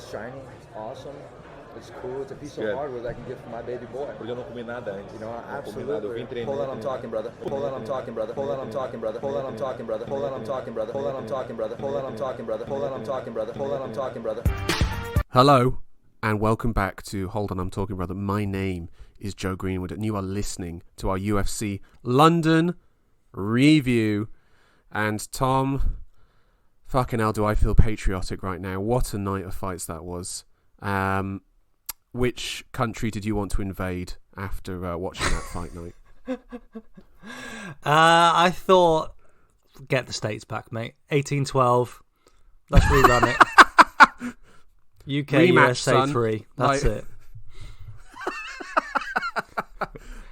It's shiny. It's awesome. It's cool. It's a piece of hardware that I can give for my baby boy. Porque eu não comi nada antes. You know, absolutely. Hold on, I'm talking, brother. Hold on, I'm talking, brother. Hold on, I'm talking, brother. Hold on, I'm talking, brother. Hold on, I'm talking, brother. Hold on, I'm talking, brother. Hold on, I'm talking, brother. Hold on, I'm talking, brother. Hold on, I'm talking, brother. Hello, and welcome back to Hold On, I'm Talking, Brother. My name is Joe Greenwood, and you are listening to our UFC London review. And Tom, fucking hell, do I feel patriotic right now. What a night of fights that was. Which country did you want to invade after watching that fight night? I thought, get the States back, mate. 1812. Let's rerun it. UK, Rematch, USA son. 3. That's Like... it.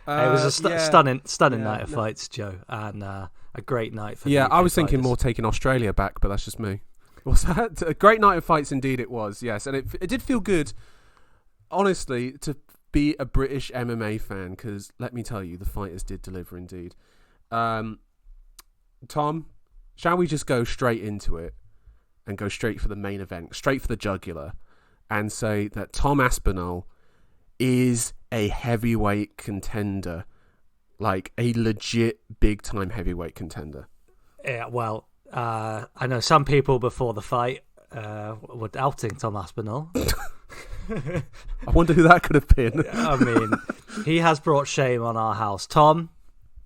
It was a stunning night of fights, Joe, and a great night for I was thinking fighters. more taking Australia back, but that's just me. What's that? A great night of fights indeed it was, yes. And it did feel good, honestly, to be a British MMA fan, because let me tell you, the fighters did deliver indeed. Tom, shall we just go straight into it and go straight for the main event, straight for the jugular, and say that Tom Aspinall is a heavyweight contender, like a legit big-time heavyweight contender? Yeah, well, I know some people before the fight were doubting Tom Aspinall. I wonder who that could have been. I mean, he has brought shame on our house. Tom,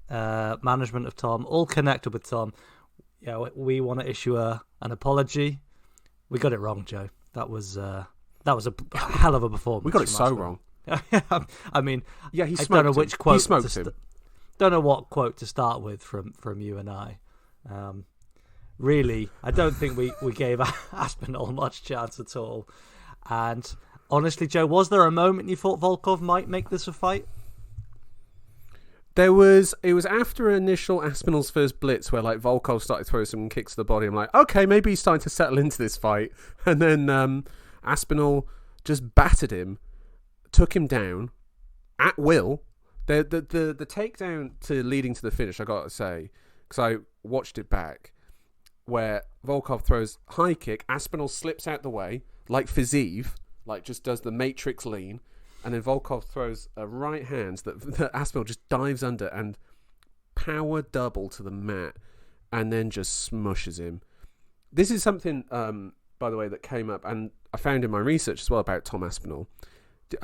management of Tom, all connected with Tom. Yeah, we want to issue an apology. We got it wrong, Joe. That was a hell of a performance. We got it so wrong. I mean, yeah, he I smoked don't know him. which quote. He smoked him. Don't know what quote to start with from you and I. Really, I don't think we gave Aspinall much chance at all. And honestly, Joe, was there a moment you thought Volkov might make this a fight? It was after initial Aspinall's first blitz where like Volkov started throwing some kicks to the body. I'm like, okay, maybe he's starting to settle into this fight. And then Aspinall just battered him, took him down at will. The takedown to leading to the finish, I got to say, because I watched it back, where Volkov throws high kick, Aspinall slips out the way, like Valeev, like just does the Matrix lean, and then Volkov throws a right hand that Aspinall just dives under and power double to the mat, and then just smushes him. This is something, by the way, that came up, and I found in my research as well about Tom Aspinall.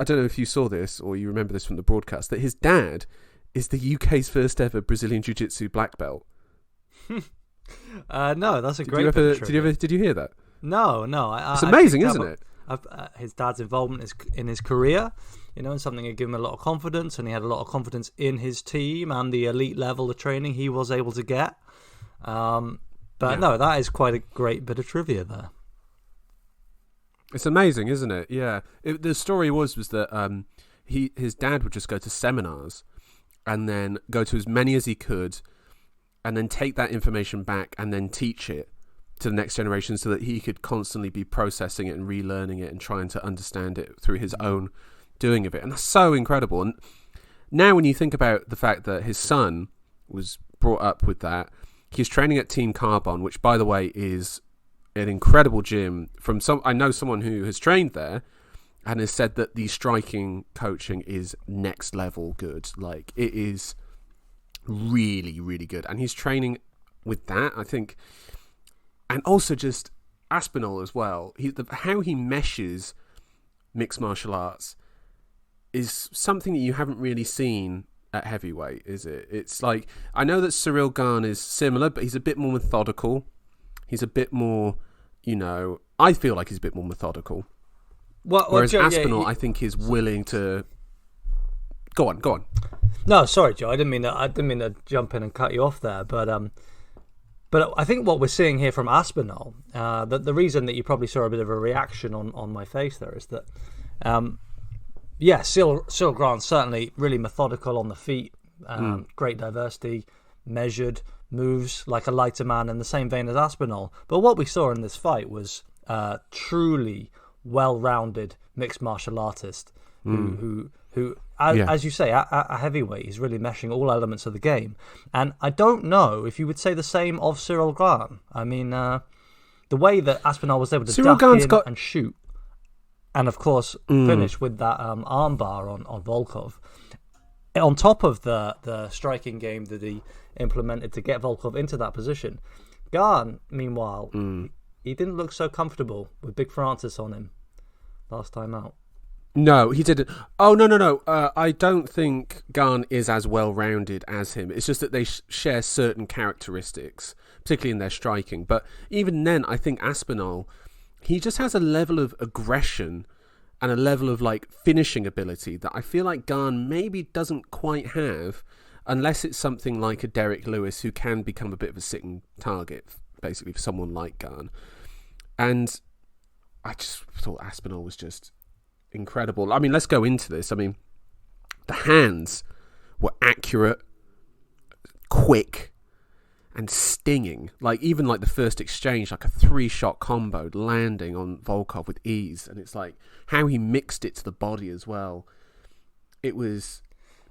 I don't know if you saw this or you remember this from the broadcast, that his dad is the UK's first ever Brazilian Jiu-Jitsu black belt. No, that's a great Did you hear that? No. It's amazing, isn't it? His dad's involvement in his career, and something that gave him a lot of confidence, and he had a lot of confidence in his team and the elite level of training he was able to get. No, that is quite a great bit of trivia there. It's amazing, isn't it? Yeah. The story was that his dad would just go to seminars and then go to as many as he could and then take that information back and then teach it to the next generation so that he could constantly be processing it and relearning it and trying to understand it through his own doing of it. And that's so incredible. And now when you think about the fact that his son was brought up with that, he's training at Team Carbon, which, by the way, is an incredible gym. I know someone who has trained there and has said that the striking coaching is next level good. Like, it is really, really good. And he's training with that, I think. And also just Aspinall as well. How he meshes mixed martial arts is something that you haven't really seen at heavyweight, is it? It's like, I know that Cyril Gane is similar, but he's a bit more methodical. He's a bit more, I feel like he's a bit more methodical. Whereas Joe, Aspinall, I think, is willing to... Go on. No, sorry, Joe. I didn't mean to jump in and cut you off there, but I think what we're seeing here from Aspinall, the reason that you probably saw a bit of a reaction on my face there is that, Cyril Gane certainly really methodical on the feet, great diversity, measured, moves like a lighter man in the same vein as Aspinall. But what we saw in this fight was truly well-rounded mixed martial artist who as you say, at a heavyweight, he's really meshing all elements of the game. And I don't know if you would say the same of Cyril Gane. I mean, the way that Aspinall was able to duck in and shoot. and of course finish with that armbar on Volkov. On top of the striking game that he implemented to get Volkov into that position, Gane, meanwhile, he didn't look so comfortable with Big Francis on him last time out. No, he didn't. Oh, no. I don't think Gane is as well-rounded as him. It's just that they share certain characteristics, particularly in their striking. But even then, I think Aspinall, he just has a level of aggression and a level of like finishing ability that I feel like Gane maybe doesn't quite have, unless it's something like a Derek Lewis who can become a bit of a sitting target, basically, for someone like Gane. And I just thought Aspinall was just incredible. I mean, let's go into this. I mean, the hands were accurate, quick, and stinging. Like, even like the first exchange, like a 3-shot combo landing on Volkov with ease. And it's like how he mixed it to the body as well. It was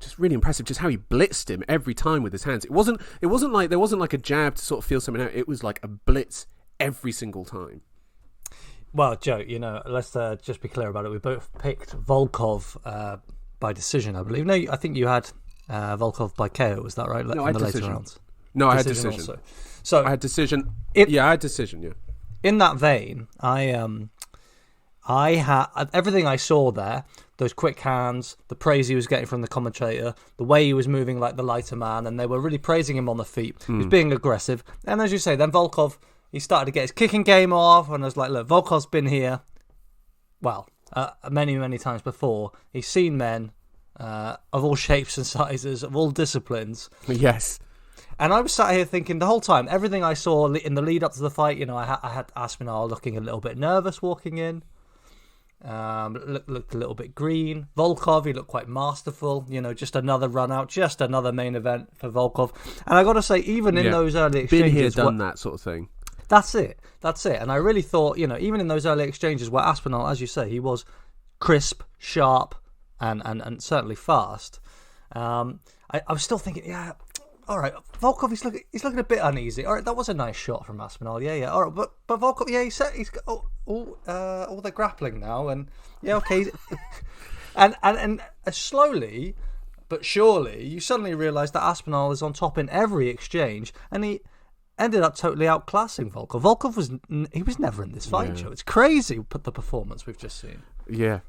just really impressive, just how he blitzed him every time with his hands. It wasn't like there wasn't like a jab to sort of feel something out. It was like a blitz every single time. Well, Joe, let's just be clear about it. We both picked Volkov by decision, I believe. No, I think you had Volkov by KO. Was that right? No, in I had the later decision. rounds. No, I had decision. Also. So I had decision. I had decision. Yeah. In that vein, I had everything I saw there. Those quick hands, the praise he was getting from the commentator, the way he was moving like the lighter man, and they were really praising him on the feet. He was being aggressive, and as you say, then Volkov. He started to get his kicking game off, and I was like, look, Volkov's been here, well, many, many times before. He's seen men of all shapes and sizes, of all disciplines. Yes. And I was sat here thinking the whole time, everything I saw in the lead up to the fight, I had Aspinall looking a little bit nervous walking in. Looked a little bit green. Volkov, he looked quite masterful. Just another run out, just another main event for Volkov. And I got to say, even in those early exchanges... Been here, done that sort of thing. That's it. And I really thought, even in those early exchanges where Aspinall, as you say, he was crisp, sharp, and certainly fast. I was still thinking, yeah, all right, Volkov, he's looking a bit uneasy. All right, that was a nice shot from Aspinall. Yeah. All right, but Volkov, yeah, he's got all the grappling now, and yeah, okay, and slowly but surely, you suddenly realise that Aspinall is on top in every exchange, and he ended up totally outclassing Volkov. Volkov was never in this fight, Joe. It's crazy the performance we've just seen. Yeah,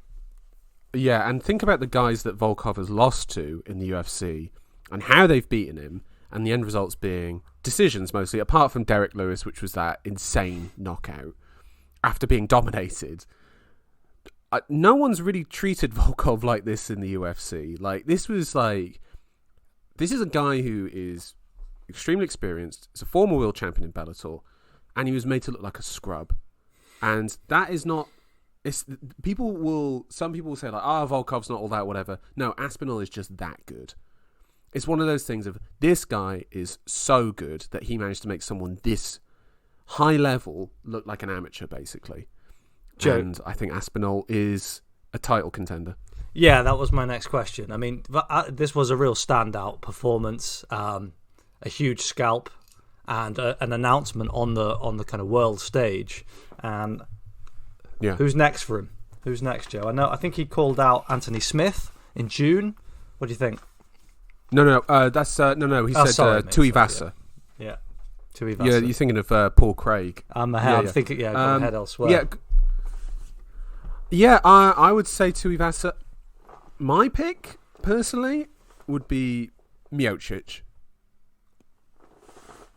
and think about the guys that Volkov has lost to in the UFC and how they've beaten him, and the end results being decisions mostly, apart from Derek Lewis, which was that insane knockout after being dominated. No one's really treated Volkov like this in the UFC. This is a guy who is extremely experienced. He's a former world champion in Bellator, and he was made to look like a scrub. And that is not. Some people will say like, Volkov's not all that, whatever. No, Aspinall is just that good. It's one of those things of this guy is so good that he managed to make someone this high level look like an amateur, basically. Joe. And I think Aspinall is a title contender. Yeah, that was my next question. I mean, this was a real standout performance. A huge scalp and an announcement on the kind of world stage. And who's next for him? Who's next, Joe? I think he called out Anthony Smith in June. What do you think? No. That's no. He said Tuivasa. Yeah, Tuivasa. Yeah, you're thinking of Paul Craig. I'm thinking. Yeah, got my head elsewhere. Yeah. I would say Tuivasa. My pick personally would be Miocic.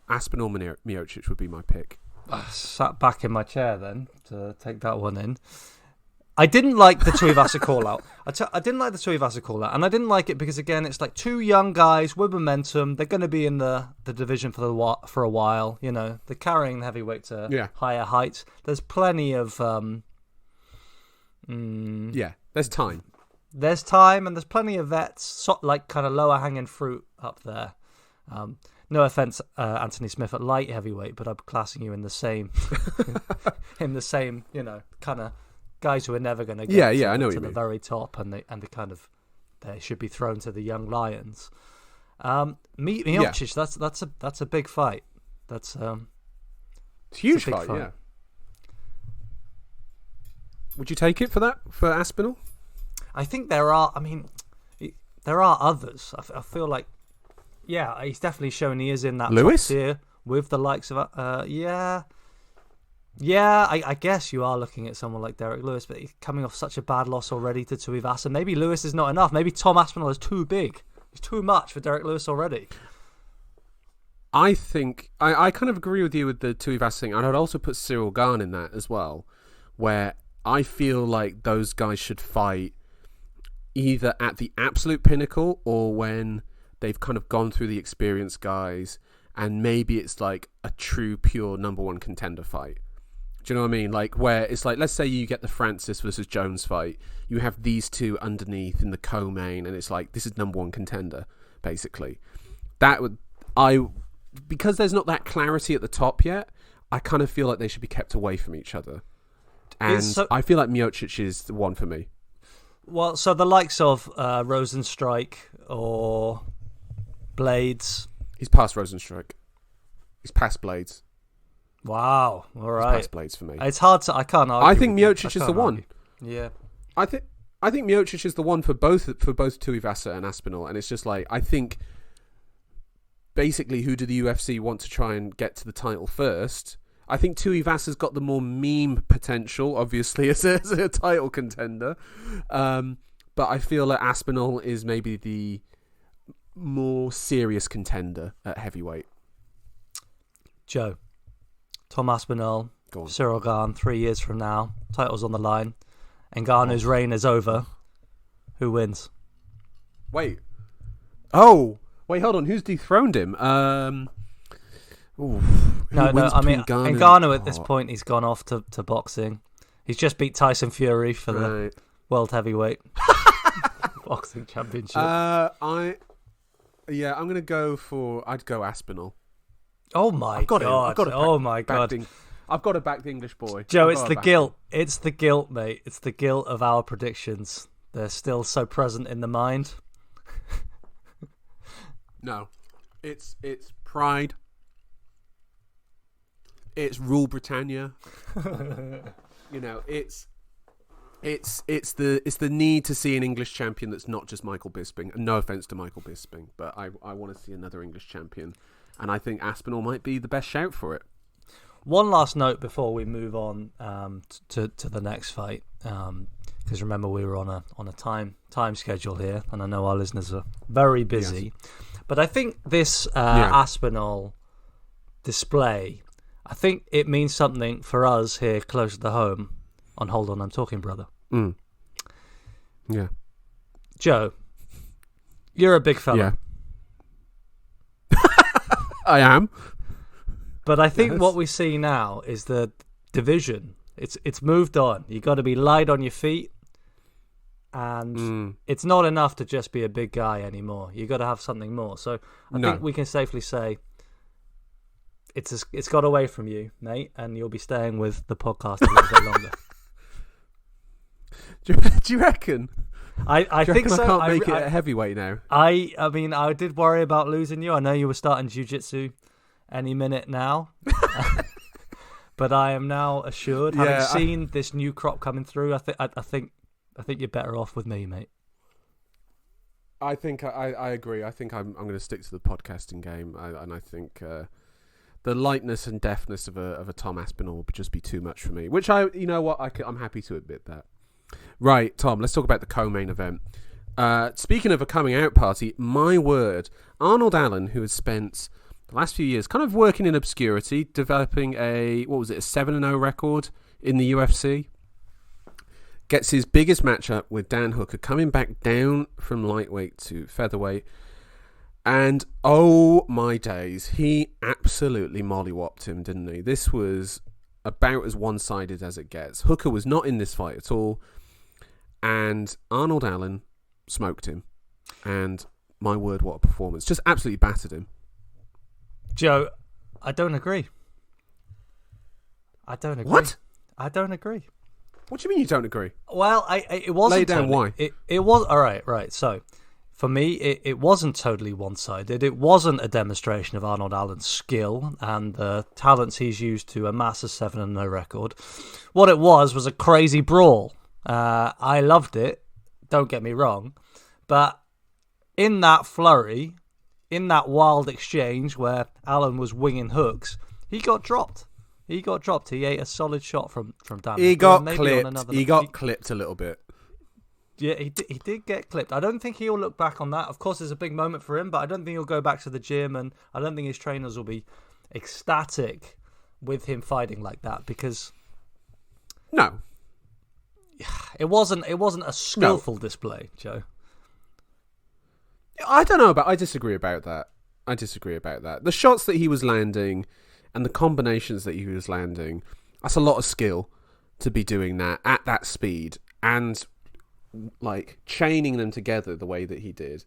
Aspinall Miocic would be my pick. I sat back in my chair then to take that one in. I didn't like the Tuivasa call-out. I didn't like the Tuivasa call-out, and I didn't like it because, again, it's like two young guys with momentum. They're going to be in the division for a while. They're carrying the heavyweight to higher heights. There's plenty of... there's time. There's time, and there's plenty of vets, like kind of lower-hanging fruit up there. No offense, Anthony Smith at light heavyweight, but I'm classing you in the same, kind of guys who are never going to get to the very top, and they should be thrown to the young lions. Miocic, that's a big fight. It's a huge fight. Yeah. Would you take it for Aspinall? I think there are. I mean, there are others. I feel like, yeah, he's definitely shown he is in that Lewis? top tier with the likes of Yeah, I guess you are looking at someone like Derek Lewis, but he's coming off such a bad loss already to Tuivasa. Maybe Lewis is not enough. Maybe Tom Aspinall is too big. He's too much for Derek Lewis already. I think I kind of agree with you with the Tuivasa thing, and I'd also put Cyril Gane in that as well, where I feel like those guys should fight either at the absolute pinnacle or when they've kind of gone through the experienced guys, and maybe it's like a true, pure number one contender fight. Do you know what I mean? Like, where it's like, let's say you get the Francis versus Jones fight, you have these two underneath in the co-main, and it's like, this is number one contender, basically. Because there's not that clarity at the top yet, I kind of feel like they should be kept away from each other. And I feel like Miocic is the one for me. Well, so the likes of Rosenstrike or Blades. He's past Rosenstrike. He's past Blades. Wow. All right. He's past Blades for me. It's hard to. I can't argue. I think Miocic is the one. Yeah. I think Miocic is the one for both Tuivasa and Aspinall, and it's just like, I think basically, who do the UFC want to try and get to the title first? I think Tuivasa's got the more meme potential, obviously, as a title contender. But I feel like Aspinall is maybe the more serious contender at heavyweight. Joe, Tom Aspinall, Cyril Gane, 3 years from now, title's on the line, and Garnu's reign is over. Who wins? Wait, hold on. Who's dethroned him? No. I mean, Ngannou at this point, he's gone off to boxing. He's just beat Tyson Fury for the World Heavyweight Boxing Championship. I'm gonna go I'd go Aspinall. Oh my god! I've got to back the English boy. Joe, it's the guilt. It's the guilt, mate. It's the guilt of our predictions. They're still so present in the mind. No, it's pride. It's rule Britannia. You know, it's the need to see an English champion that's not just Michael Bisping. And no offense to Michael Bisping, but I want to see another English champion, and I think Aspinall might be the best shout for it. One last note before we move on to the next fight, because remember we were on a time schedule here, and I know our listeners are very busy. Yes. But I think this Aspinall display, I think it means something for us here close to home on Hold On, I'm Talking, Brother. Mm. Yeah. Joe, you're a big fella. Yeah. I am. But I think what we see now is the division. It's moved on. You got to be light on your feet. And it's not enough to just be a big guy anymore. You got to have something more. So I think we can safely say it's got away from you, mate, and you'll be staying with the podcast a little bit longer. Do you reckon? I think so. I can't make it a heavyweight now. I mean, I did worry about losing you. I know you were starting jiu-jitsu any minute now. But I am now assured, having seen this new crop coming through, I think you're better off with me, mate. I think I agree. I think I'm going to stick to the podcasting game, and I think the lightness and deftness of a Tom Aspinall would just be too much for me. Which I'm happy to admit that. Right, Tom. Let's talk about the co-main event. Speaking of a coming out party, my word, Arnold Allen, who has spent the last few years kind of working in obscurity, developing a 7-0 record in the UFC. Gets his biggest matchup with Dan Hooker, coming back down from lightweight to featherweight. And oh my days, he absolutely mollywopped him, didn't he? This was about as one-sided as it gets. Hooker was not in this fight at all. And Arnold Allen smoked him. And my word, what a performance. Just absolutely battered him. Joe, I don't agree. What? I don't agree. What do you mean you don't agree? Well, it wasn't. Lay down why. It was all right. So, for me, it wasn't totally one-sided. It wasn't a demonstration of Arnold Allen's skill and the talents he's used to amass a 7-0 record. What it was a crazy brawl. I loved it, don't get me wrong, but in that flurry, in that wild exchange where Allen was winging hooks, he got dropped. He ate a solid shot from Dan. He got clipped. He got clipped a little bit. Yeah, he did get clipped. I don't think he'll look back on that. Of course, it's a big moment for him, but I don't think he'll go back to the gym, and I don't think his trainers will be ecstatic with him fighting like that, because no, it wasn't a skillful display, Joe. I don't know, but I disagree about that. The shots that he was landing and the combinations that he was landing, that's a lot of skill to be doing that at that speed and like chaining them together the way that he did,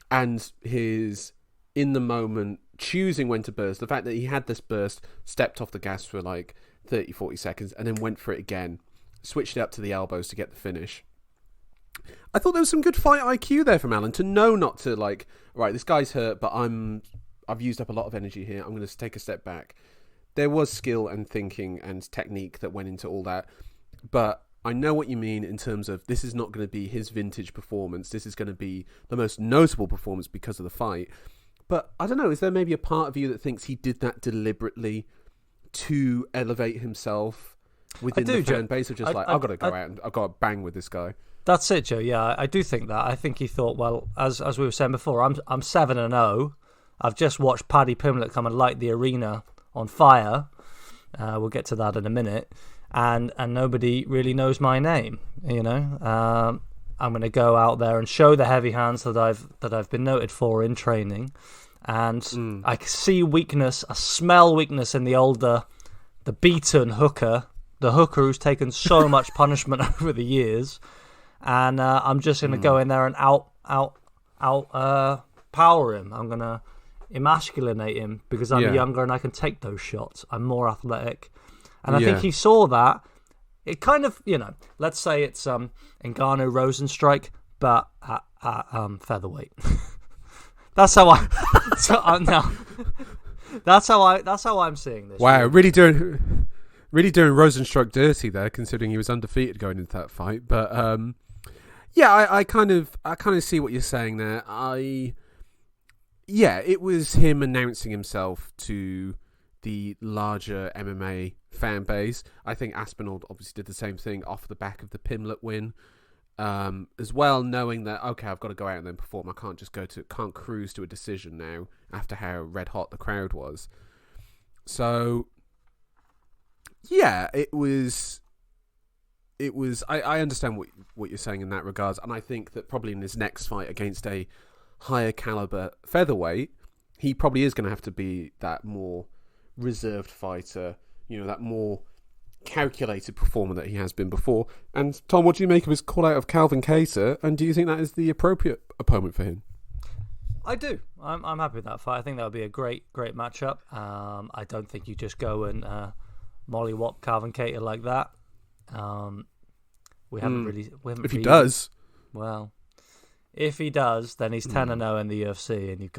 and his in the moment choosing when to burst, the fact that he had this burst, stepped off the gas for like 30-40 seconds and then went for it again, switched it up to the elbows to get the finish. I thought there was some good fight IQ there from Allen to know not to like, right, this guy's hurt, but I've used up a lot of energy here, I'm going to take a step back. There was skill and thinking and technique that went into all that, but I know what you mean in terms of this is not going to be his vintage performance. This is going to be the most notable performance because of the fight. But I don't know, is there maybe a part of you that thinks he did that deliberately to elevate himself within the fan base of just I've got to go out and I've got to bang with this guy? That's it, Joe. Yeah, I do think that. I think he thought, well, as we were saying before, I'm 7-0. I've just watched Paddy Pimblett come and light the arena on fire. We'll get to that in a minute. And nobody really knows my name, you know. I'm going to go out there and show the heavy hands that I've been noted for in training, and I see weakness, I smell weakness in the beaten hooker, the hooker who's taken so much punishment over the years, and I'm just going to go in there and out power him. I'm going to emasculate him because I'm younger and I can take those shots. I'm more athletic. And I think he saw that. It kind of, you know, let's say it's Ngannou Rosenstrike, but at featherweight. That's how I. That's how I'm seeing this. Wow, really doing Rosenstrike dirty there, considering he was undefeated going into that fight. But I kind of see what you're saying there. It was him announcing himself to the larger MMA fan base. I think Aspinall obviously did the same thing off the back of the Pimblett win, as well, knowing that, okay, I've got to go out and then perform. I can't cruise to a decision now after how red hot the crowd was. So yeah, it was. I understand what you're saying in that regards, and I think that probably in his next fight against a higher caliber featherweight, he probably is going to have to be that more reserved fighter, you know, that more calculated performer that he has been before. And Tom, what do you make of his call out of Calvin Kattar, and do you think that is the appropriate opponent for him? I do. I'm happy with that fight. I think that would be a great matchup. I don't think you just go and mollywop Calvin Kattar like that. We haven't really. If he does, well, if he does, then he's 10-0 in the UFC, and you've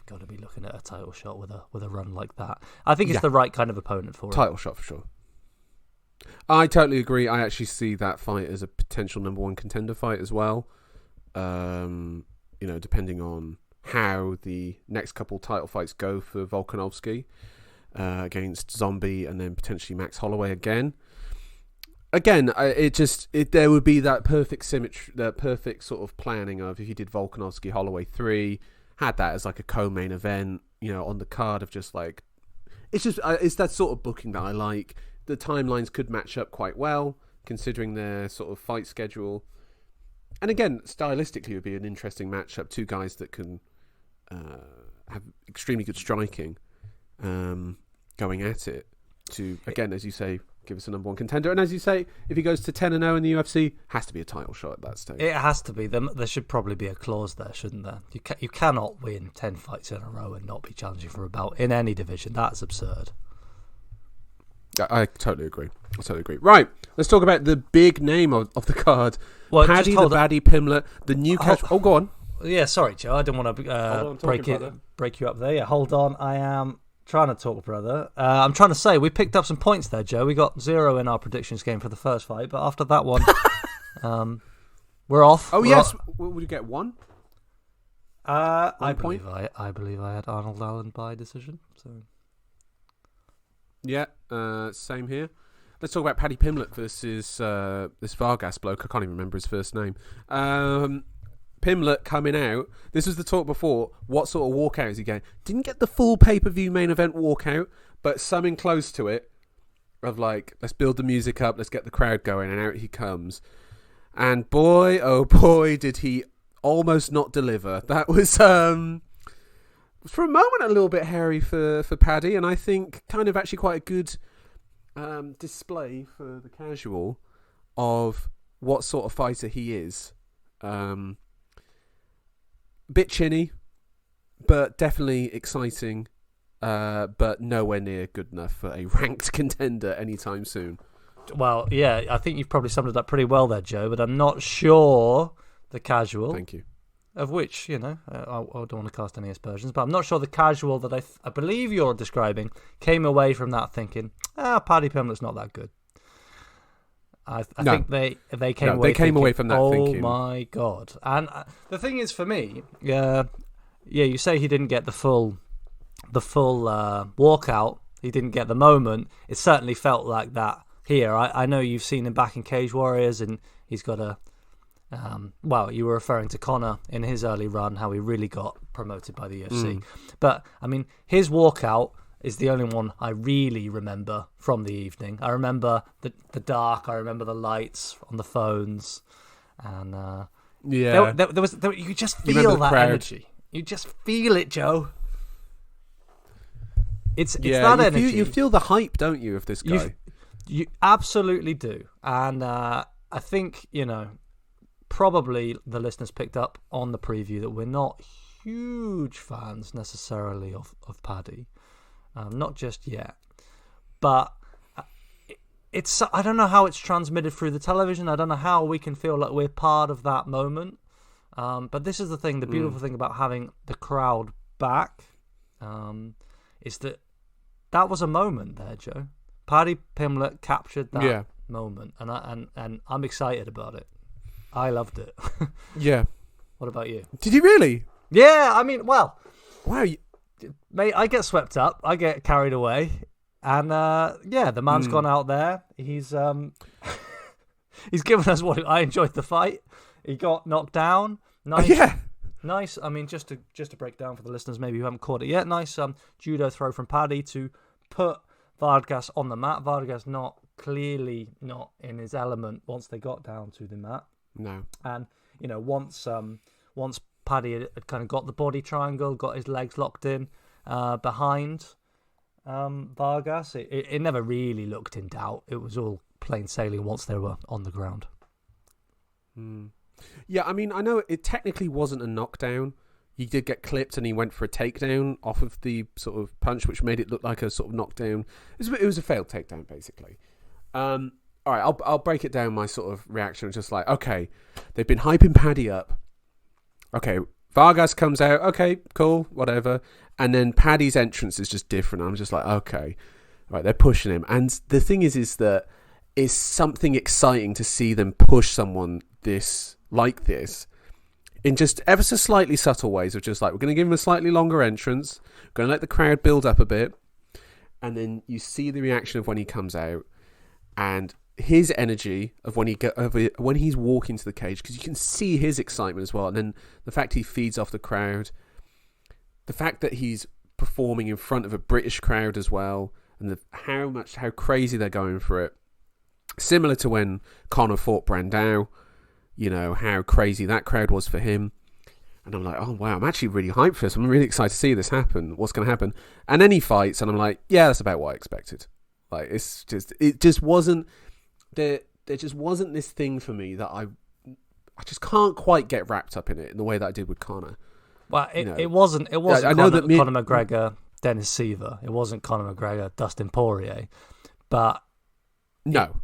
got to be looking at a title shot with a run like that. I think it's the right kind of opponent for him. Title shot for sure. I totally agree. I actually see that fight as a potential number one contender fight as well. You know, depending on how the next couple title fights go for Volkanovski against Zombie, and then potentially Max Holloway again. Again, there would be that perfect symmetry, that perfect sort of planning of if you did Volkanovski Holloway 3, had that as like a co-main event, you know, on the card of just like, it's that sort of booking that I like. The timelines could match up quite well, considering their sort of fight schedule. And again, stylistically, it would be an interesting matchup. Two guys that can have extremely good striking going at it to, again, as you say, give us a number one contender. And as you say, if he goes to 10-0 in the UFC, has to be a title shot at that stage. It has to be. There should probably be a clause there, shouldn't there? You cannot win 10 fights in a row and not be challenging for a belt in any division. That's absurd. I totally agree. Right, let's talk about the big name of the card. Well, Paddy the Baddy Pimblett, the new catch. Go on. Yeah, sorry, Joe. I didn't want to break you up there. Yeah, hold on. I am trying to talk, brother. I'm trying to say we picked up some points there, Joe. We got 0 in our predictions game for the first fight, but after that one, we're off. Oh, yes. Would you get 1? I believe I had Arnold Allen by decision. So yeah, same here. Let's talk about Paddy Pimblett versus this Vargas bloke. I can't even remember his first name. Pimblett coming out. This was the talk before. What sort of walkout is he getting? Didn't get the full pay-per-view main event walkout, but something close to it. Of like, let's build the music up, let's get the crowd going, and out he comes. And boy, oh boy, did he almost not deliver. That was for a moment a little bit hairy for Paddy, and I think kind of actually quite a good display for the casual of what sort of fighter he is. Bit chinny, but definitely exciting, but nowhere near good enough for a ranked contender anytime soon. Well, yeah, I think you've probably summed it up pretty well there, Joe, but I'm not sure the casual... Thank you. Of which, I don't want to cast any aspersions, but I'm not sure the casual that I believe you're describing came away from that thinking, Paddy Pimblett's not that good. I think they came away. They came away from that thinking, oh my god! And the thing is, for me, you say he didn't get the full walkout. He didn't get the moment. It certainly felt like that here. I know you've seen him back in Cage Warriors, and he's got a. You were referring to Conor in his early run, how he really got promoted by the UFC. But, I mean, his walkout is the only one I really remember from the evening. I remember the dark, I remember the lights on the phones. And, there was you could just feel that energy. You just feel it, Joe. It's that energy. You feel the hype, don't you, of this guy? You absolutely do. And I think, probably the listeners picked up on the preview that we're not huge fans necessarily of Paddy, not just yet. But it's I don't know how it's transmitted through the television. I don't know how we can feel like we're part of that moment. But this is the thing, the beautiful thing about having the crowd back, is that was a moment there, Joe. Paddy Pimblett captured that moment, and I'm excited about it. I loved it. Yeah. What about you? Did you really? Yeah, I mean, well... Wow. Mate, I get swept up. I get carried away. And, the man's gone out there. He's he's given us what... I enjoyed the fight. He got knocked down. Nice. Yeah. Nice. I mean, just to break down for the listeners maybe who haven't caught it yet. Nice judo throw from Paddy to put Vargas on the mat. Vargas clearly not in his element once they got down to the mat. No. And, once Paddy had kind of got the body triangle, got his legs locked in behind Vargas, it never really looked in doubt. It was all plain sailing once they were on the ground. Yeah, I mean, I know it technically wasn't a knockdown. He did get clipped and he went for a takedown off of the sort of punch, which made it look like a sort of knockdown. It was a failed takedown, basically. All right, I'll break it down, my sort of reaction. Just like, okay, they've been hyping Paddy up. Okay, Vargas comes out. Okay, cool, whatever. And then Paddy's entrance is just different. I'm just like, okay, right, they're pushing him. And the thing is that it's something exciting to see them push someone like this in just ever so slightly subtle ways of just like, we're going to give him a slightly longer entrance, going to let the crowd build up a bit. And then you see the reaction of when he comes out and his energy of when he's walking to the cage, because you can see his excitement as well, and then the fact he feeds off the crowd, the fact that he's performing in front of a British crowd as well, and how crazy they're going for it, similar to when Conor fought Brandao, how crazy that crowd was for him. And I'm like, oh wow, I'm actually really hyped for this. I'm really excited to see this happen. What's going to happen? And then he fights, and I'm like, yeah, that's about what I expected. Like, it just wasn't. There just wasn't this thing for me that I just can't quite get wrapped up in it in the way that I did with Conor. Well, it wasn't. It wasn't. I know that Conor McGregor, Dennis Seaver. It wasn't Conor McGregor, Dustin Poirier. But no.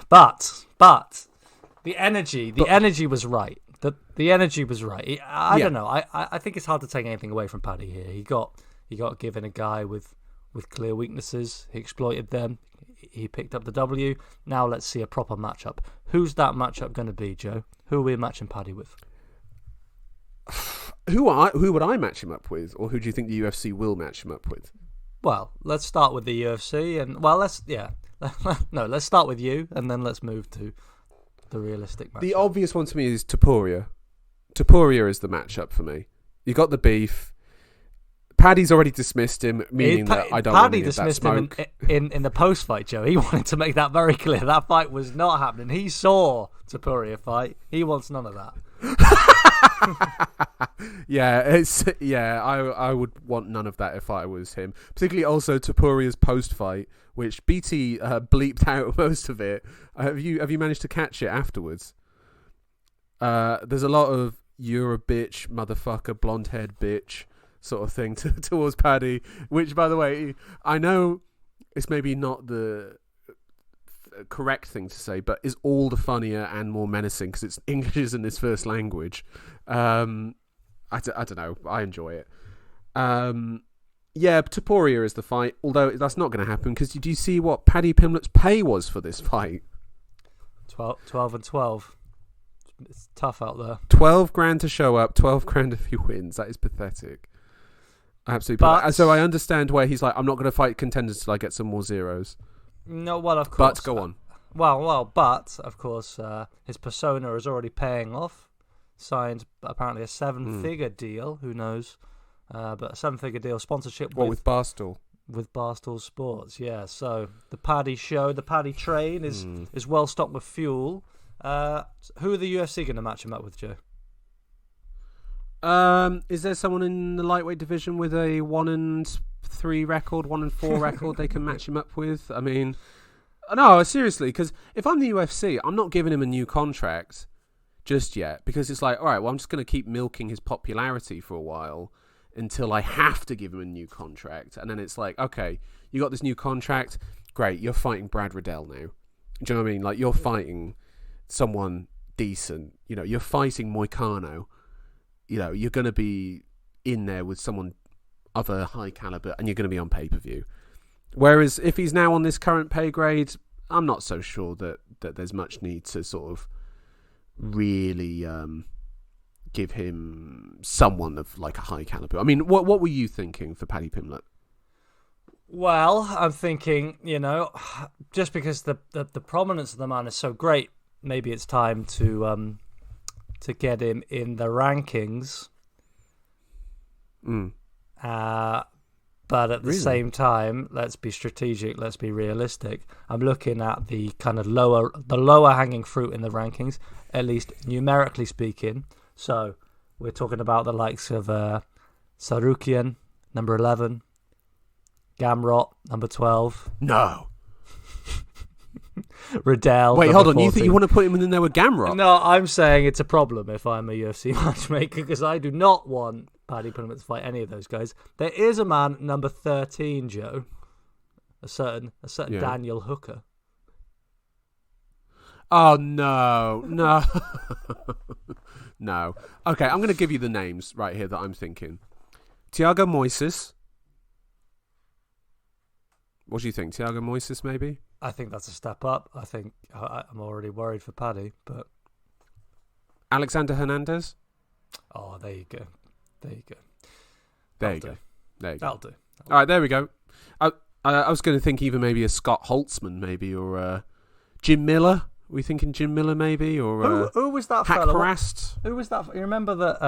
But the energy was right. The energy was right. I don't know. I think it's hard to take anything away from Paddy here. He got given a guy with clear weaknesses. He exploited them. He picked up the W. Now let's see a proper matchup. Who's that matchup going to be, Joe? Who are we matching Paddy with? Who would I match him up with, or who do you think the UFC will match him up with? Well, let's start with the UFC, and let's start with you, and then let's move to the realistic matchup. The obvious one to me is Topuria. Topuria is the matchup for me. You got the beef. Paddy's already dismissed him, meaning that I don't want any of that smoke. Paddy dismissed him in the post-fight, Joe. He wanted to make that very clear. That fight was not happening. He saw Topuria fight. He wants none of that. I would want none of that if I was him. Particularly also Topuria's post-fight, which BT bleeped out most of it. Have you managed to catch it afterwards? There's a lot of "you're a bitch, motherfucker, blonde-haired bitch" sort of thing towards Paddy, which, by the way, I know it's maybe not the correct thing to say, but is all the funnier and more menacing because it's English isn't his first language. I don't know. I enjoy it. Topuria is the fight, although that's not going to happen because do you see what Paddy Pimblett's pay was for this fight? 12 and 12. It's tough out there. 12 grand to show up, 12 grand if he wins. That is pathetic. Absolutely. But so I understand where he's like, I'm not going to fight contenders till I get some more zeros. No, well, of course. But go on. But of course, his persona is already paying off. Signed apparently a 7-figure deal. Who knows? But a 7-figure deal sponsorship. With Barstool? With Barstool Sports, yeah. So the Paddy show, the Paddy train is well stocked with fuel. Who are the UFC going to match him up with, Joe? Is there someone in the lightweight division with a 1-3 record, 1-4 record they can match him up with? I mean, no, seriously, because if I'm the UFC, I'm not giving him a new contract just yet because it's like, all right, well, I'm just going to keep milking his popularity for a while until I have to give him a new contract. And then it's like, okay, you got this new contract, great, you're fighting Brad Riddell now. Do you know what I mean? Like, you're fighting someone decent. You know, you're fighting Moicano. You know, you're going to be in there with someone of a high caliber and you're going to be on pay-per-view. Whereas if he's now on this current pay grade, I'm not so sure that there's much need to sort of really give him someone of like a high caliber. I mean, what were you thinking for Paddy Pimblett? Well, I'm thinking, you know, just because the prominence of the man is so great, maybe it's time to get him in the rankings. But at the same time, let's be strategic, let's be realistic. I'm looking at the kind of lower hanging fruit in the rankings, at least numerically speaking. So we're talking about the likes of Sarukian, number 11, Gamrot, number 12. No. Riddell. Wait, hold on. 14. You think you want to put him in there with Gamrot? No, I'm saying it's a problem if I'm a UFC matchmaker because I do not want Paddy Pimblett to fight any of those guys. There is a man, number 13, Joe. A certain Daniel Hooker. Oh, no. No. Okay, I'm going to give you the names right here that I'm thinking. Thiago Moises. What do you think? Thiago Moises, maybe? I think that's a step up. I think I'm already worried for Paddy, but... Alexander Hernandez? Oh, there you go. There you go. That'll do. All right, there we go. I was going to think even maybe a Scott Holtzman, maybe, or Jim Miller. Are we thinking Jim Miller, maybe? Or who was that Hack fella? Parast? Who was that? You remember that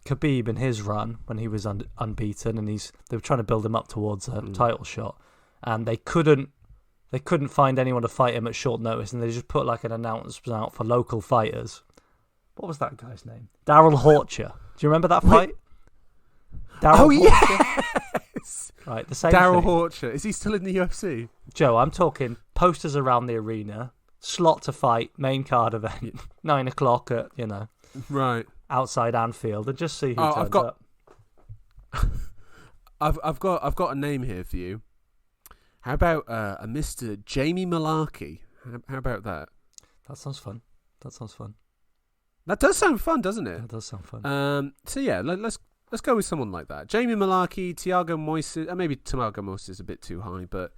Khabib in his run, when he was unbeaten, and they were trying to build him up towards a title shot, and they couldn't find anyone to fight him at short notice, and they just put like an announcement out for local fighters. What was that guy's name? Daryl Horcher. Do you remember that fight? Horcher? Yes! Right, the same Daryl thing. Horcher. Is he still in the UFC? Joe, I'm talking posters around the arena, slot to fight, main card event, 9 o'clock at, right, outside Anfield, and just see who turns up. I've got a name here for you. How about a Mr. Jamie Malarkey? How about that? That sounds fun. That does sound fun, doesn't it? That does sound fun. So yeah, let's go with someone like that. Jamie Malarkey, Thiago Moises. Maybe Thiago Moises is a bit too high, but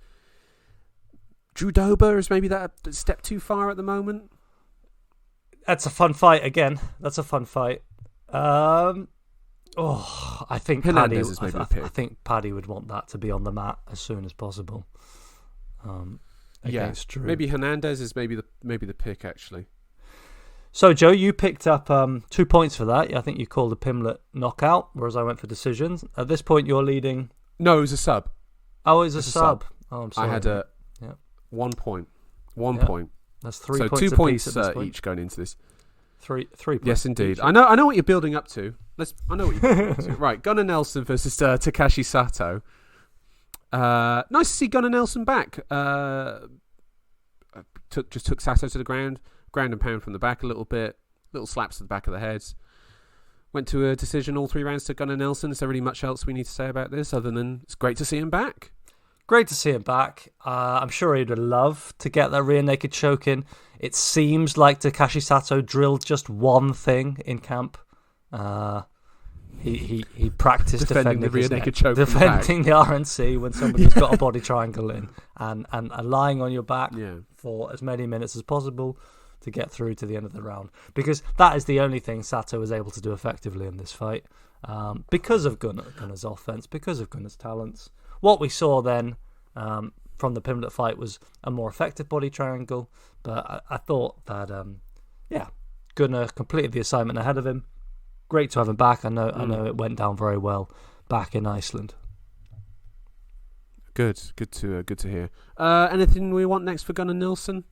Drew Dober is maybe that a step too far at the moment. That's a fun fight again. That's a fun fight. I think Paddy. Hernandez is maybe a pick. I think Paddy would want that to be on the mat as soon as possible. Against Drew. Maybe Hernandez is maybe the pick actually. So Joe, you picked up 2 points for that. I think you called a Pimblett knockout, whereas I went for decisions. At this point, you're leading. No, it was a sub. Oh, it was a sub. Oh, I'm sorry. I had 1 point. 1 point. That's 3 so points. 2 points at this point. each going into this. Three points. Yes, indeed. I know what you're building up to. I know what you're building up to. Right, Gunnar Nelson versus Takashi Sato. Nice to see Gunnar Nelson back. Took Sato to the ground and pound from the back a little bit, little slaps to the back of the head. Went to a decision all 3 rounds to Gunnar Nelson. Is there really much else we need to say about this other than it's great to see him back? Great to see him back. I'm sure he'd love to get that rear naked choke in. It seems like Takashi Sato drilled just one thing in camp. He practiced defending the rear naked choke, defending the RNC when somebody's got a body triangle in, and lying on your back for as many minutes as possible to get through to the end of the round. Because that is the only thing Sato was able to do effectively in this fight, because of Gunnar's offense, because of Gunnar's talents. What we saw then from the Pimblett fight was a more effective body triangle, but I thought that Gunnar completed the assignment ahead of him. Great to have him back. I know it went down very well back in Iceland. Good to hear. Anything we want next for Gunnar Nelson?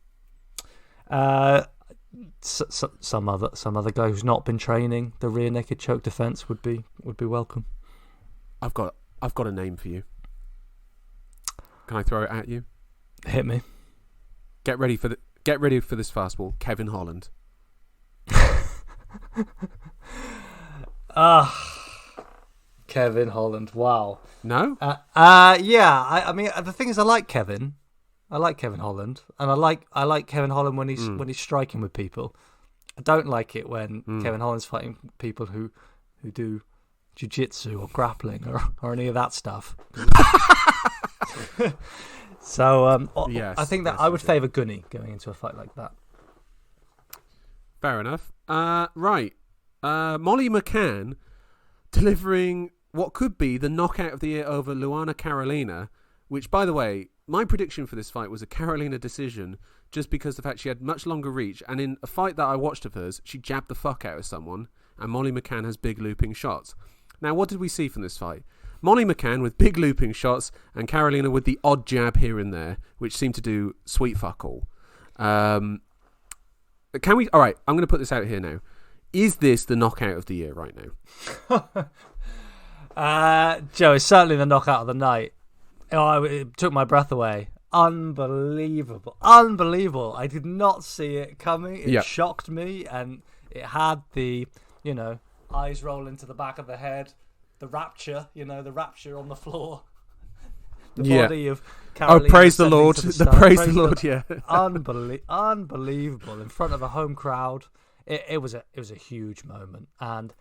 Some other guy who's not been training the rear naked choke defense would be welcome. I've got a name for you. Can I throw it at you? Hit me. Get ready for this fastball, Kevin Holland. Kevin Holland. Wow. No? I mean, the thing is, I like Kevin Holland, and I like Kevin Holland when he's striking with people. I don't like it when Kevin Holland's fighting people who do jiu-jitsu or grappling or any of that stuff. So yes, I think that I would favour Gunny going into a fight like that. Fair enough. Right. Molly McCann delivering what could be the knockout of the year over Luana Carolina, which, by the way, my prediction for this fight was a Carolina decision just because of the fact she had much longer reach, and in a fight that I watched of hers, she jabbed the fuck out of someone, and Molly McCann has big looping shots. Now, what did we see from this fight? Molly McCann with big looping shots and Carolina with the odd jab here and there, which seemed to do sweet fuck all. All right, I'm going to put this out here now. Is this the knockout of the year right now? Joe, it's certainly the knockout of the night. It took my breath away. Unbelievable. I did not see it coming. It shocked me, and it had the, eyes roll into the back of the head, the rapture on the floor. The body of Carolina. Oh, praise the Lord. Praise the Lord, yeah. Unbelievable. In front of a home crowd. It was a huge moment, and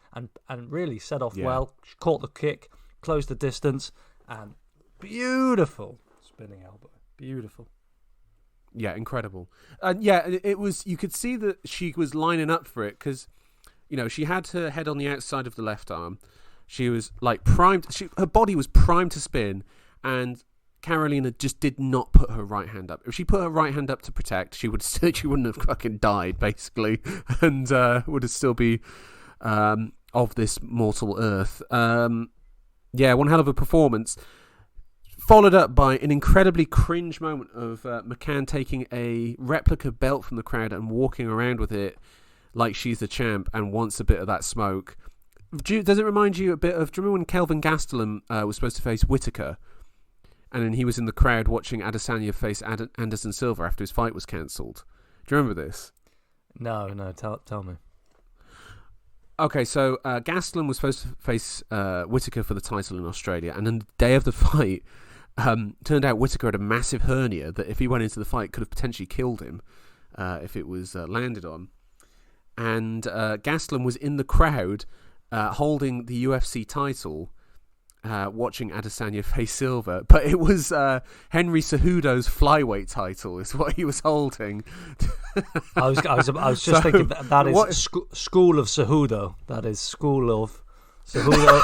really set off well. She caught the kick, closed the distance, and beautiful spinning elbow. Beautiful. Yeah, incredible. It was. You could see that she was lining up for it because, she had her head on the outside of the left arm. She was like primed. Her body was primed to spin, and Carolina just did not put her right hand up. If she put her right hand up to protect, she wouldn't have fucking died, basically, and would have still be of this mortal earth. One hell of a performance. Followed up by an incredibly cringe moment of McCann taking a replica belt from the crowd and walking around with it like she's the champ and wants a bit of that smoke. Does it remind you a bit of... Do you remember when Kelvin Gastelum was supposed to face Whittaker? And then he was in the crowd watching Adesanya face Anderson Silva after his fight was cancelled. Do you remember this? No, tell me. Okay, so Gastelum was supposed to face Whittaker for the title in Australia, and then the day of the fight, turned out Whittaker had a massive hernia that if he went into the fight could have potentially killed him if it was landed on. and Gastelum was in the crowd holding the UFC title, watching Adesanya face Silva, but it was Henry Cejudo's flyweight title is what he was holding. I was just thinking that is school of Cejudo. That is school of Cejudo.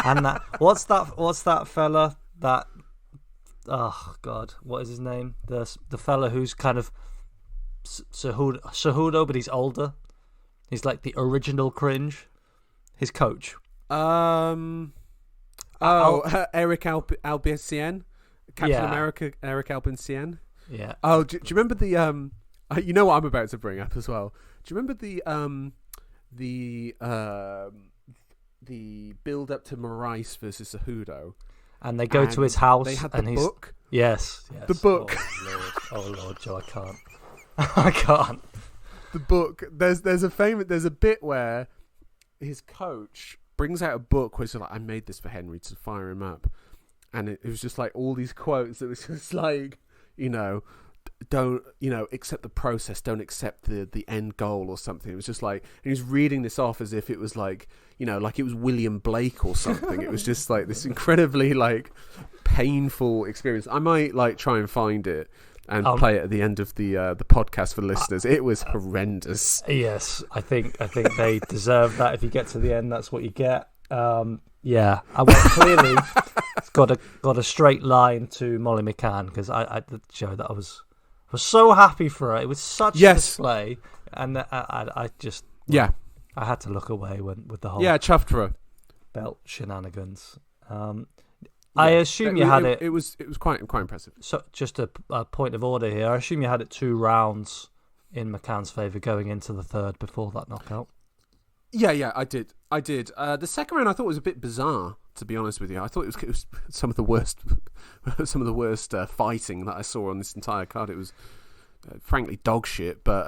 And that what's that fella that, oh god, what is his name? The fella who's kind of Cejudo, but he's older. He's like the original cringe. His coach. Eric Albacien, Captain America, Eric Albacien. Yeah. Oh, do you remember the you know what I'm about to bring up as well? Do you remember the build up to Moraes versus Cejudo? And they go to his house. They had the and book. Yes. The book. Oh Lord, Joe, I can't. I can't. The book. There's a bit where his coach brings out a book where he's like, I made this for Henry to fire him up, and it was just like all these quotes. It was just like, don't accept the process, don't accept the end goal or something. It was just like, and he was reading this off as if it was like, like it was William Blake or something. It was just like this incredibly like painful experience. I might like try and find it and play it at the end of the podcast for listeners. It was horrendous. Yes, I think they deserve that. If you get to the end, that's what you get. Yeah, I went clearly got a straight line to Molly McCann, because I Joe, that I was so happy for her. It was such a display, and I just I had to look away with the whole chuffed for her belt shenanigans. I assume you had it. It was quite impressive. So, just a point of order here. I assume you had it 2 rounds in McCann's favour going into the third before that knockout. Yeah, I did. The second round I thought was a bit bizarre, to be honest with you. I thought it was some of the worst fighting that I saw on this entire card. It was frankly dog shit, but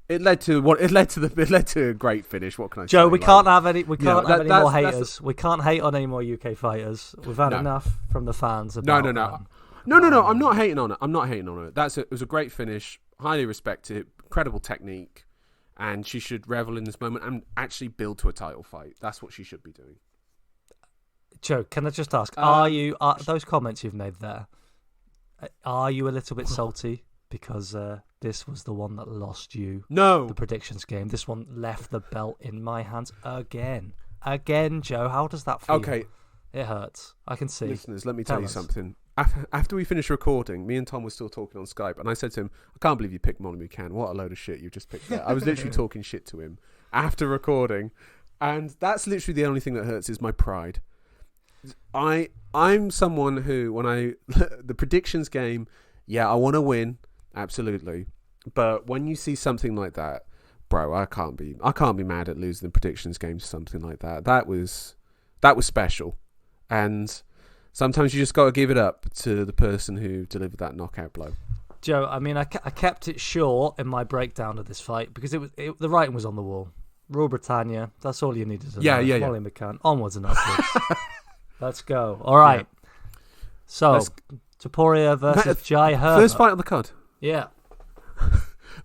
It led to a great finish. What can I say? Joe, we can't have any more haters. We can't hate on any more UK fighters. We've had enough from the fans. No. I'm not hating on it. It was a great finish. Highly respect it. Incredible technique, and she should revel in this moment and actually build to a title fight. That's what she should be doing. Joe, can I just ask? Are those comments you've made there? Are you a little bit salty because this was the one that lost you the predictions game? This one left the belt in my hands again, Joe. How does that feel? Okay, it hurts. I can see. Listeners, let me tell you something. After we finished recording, me and Tom were still talking on Skype, and I said to him, I can't believe you picked Molly McCann. What a load of shit you just picked there. I was literally talking shit to him after recording, and that's literally the only thing that hurts is my pride. I'm someone who, the predictions game, I want to win, absolutely. But when you see something like that, bro, I can't be mad at losing the predictions game to something like that. That was special, and sometimes you just got to give it up to the person who delivered that knockout blow. Joe, I mean, I kept it short in my breakdown of this fight because the writing was on the wall. Rule Britannia, that's all you needed to know. Molly McCann, onwards and upwards. Let's go. All right. Yeah. So, Topuria versus Jai Herbert. First fight on the card. Yeah.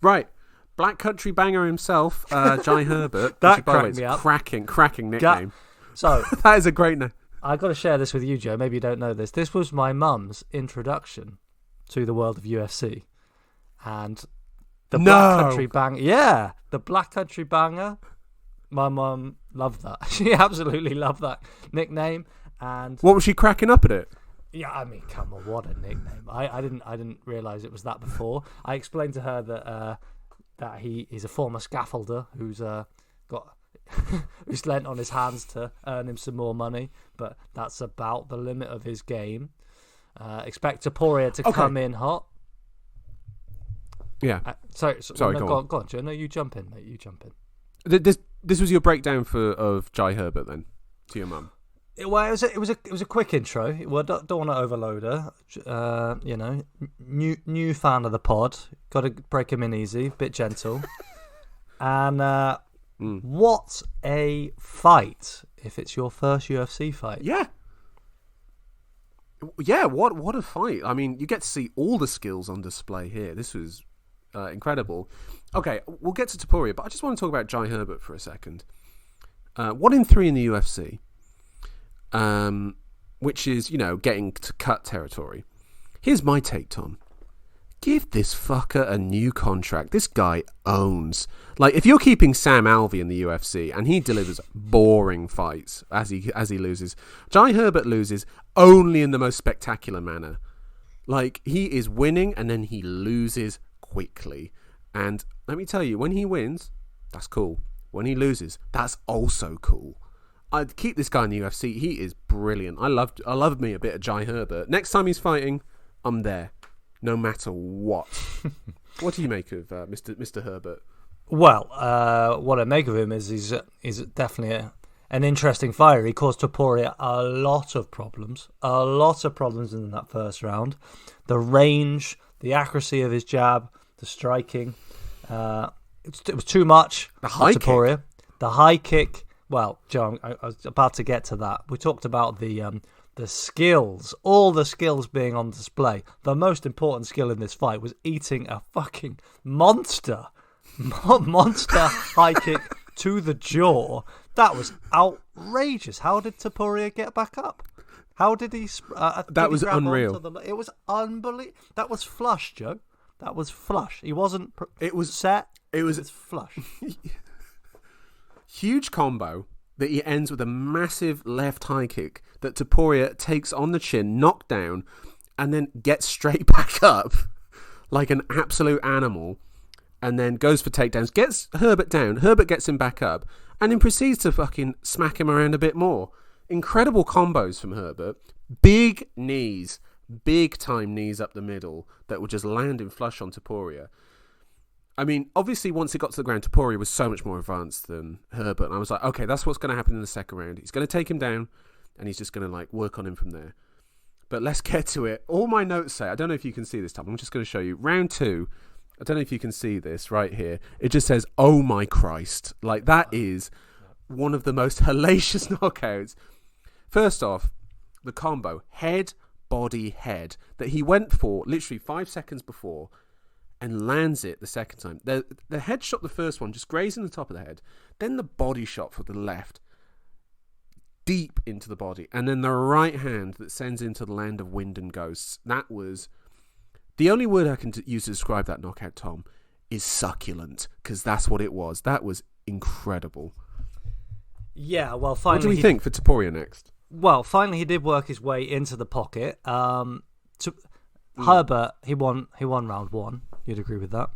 Right. Black Country Banger himself, Jai Herbert. That cracked me up. Cracking nickname. So that is a great name. I got to share this with you, Joe. Maybe you don't know this. This was my mum's introduction to the world of UFC, and the Black Country Banger. Yeah, the Black Country Banger. My mum loved that. She absolutely loved that nickname. And what was she cracking up at it? Yeah, I mean, come on, what a nickname! I didn't realise it was that before. I explained to her that he's a former scaffolder who's who's lent on his hands to earn him some more money, but that's about the limit of his game. Expect Topuria to come in hot. Yeah. Sorry, go on, Joe. No, you jump in, mate. You jump in. This was your breakdown of Jai Herbert then to your mum. Well, it was a quick intro. Well, don't want to overload her. New fan of the pod. Got to break him in easy, bit gentle. And what a fight! If it's your first UFC fight, yeah. What a fight! I mean, you get to see all the skills on display here. This was incredible. Okay, we'll get to Topuria, but I just want to talk about Jai Herbert for a second. 1 in 3 in the UFC, which is, getting to cut territory. Here's my take, Tom. Give this fucker a new contract. This guy owns. Like, if you're keeping Sam Alvey in the UFC and he delivers boring fights as he loses, Jai Herbert loses only in the most spectacular manner. Like, he is winning and then he loses quickly. And let me tell you, when he wins, that's cool. When he loses, that's also cool. I'd keep this guy in the UFC. He is brilliant. I love me a bit of Jai Herbert. Next time he's fighting, I'm there, no matter what. What do you make of Mr. Herbert? Well, what I make of him is he's definitely an interesting fighter. He caused Topuria a lot of problems in that first round. The range, the accuracy of his jab, the striking, it was too much. The high Topuria. kick. The high kick. Well, Joe, I was about to get to that. We talked about the skills, all the skills being on display. The most important skill in this fight was eating a fucking monster high kick to the jaw. That was outrageous. How did Topuria get back up? How did he? That was unreal. It was unbelievable. That was flush, Joe. That was flush. He wasn't. It was set. It was flush. Huge combo that he ends with a massive left high kick that Topuria takes on the chin, knocked down, and then gets straight back up like an absolute animal, and then goes for takedowns, gets Herbert down, Herbert gets him back up, and then proceeds to fucking smack him around a bit more. Incredible combos from Herbert. Big knees, big time knees up the middle that would just land in flush on Topuria. I mean, obviously, once it got to the ground, Topuria was so much more advanced than Herbert. And I was like, okay, that's what's going to happen in the second round. He's going to take him down, and he's just going to work on him from there. But let's get to it. All my notes say, I don't know if you can see this, Tom. I'm just going to show you. Round 2, I don't know if you can see this right here. It just says, oh my Christ. Like, that is one of the most hellacious knockouts. First off, the combo, head, body, head, that he went for literally 5 seconds before, and lands it the second time. The head shot, the first one, just grazing the top of the head. Then the body shot for the left, deep into the body. And then the right hand that sends into the land of wind and ghosts. That was... The only word I can use to describe that knockout, Tom, is succulent. Because that's what it was. That was incredible. Yeah, well, finally... What do we think for Topuria next? Well, finally he did work his way into the pocket. Herbert, he won round 1. You'd agree with that?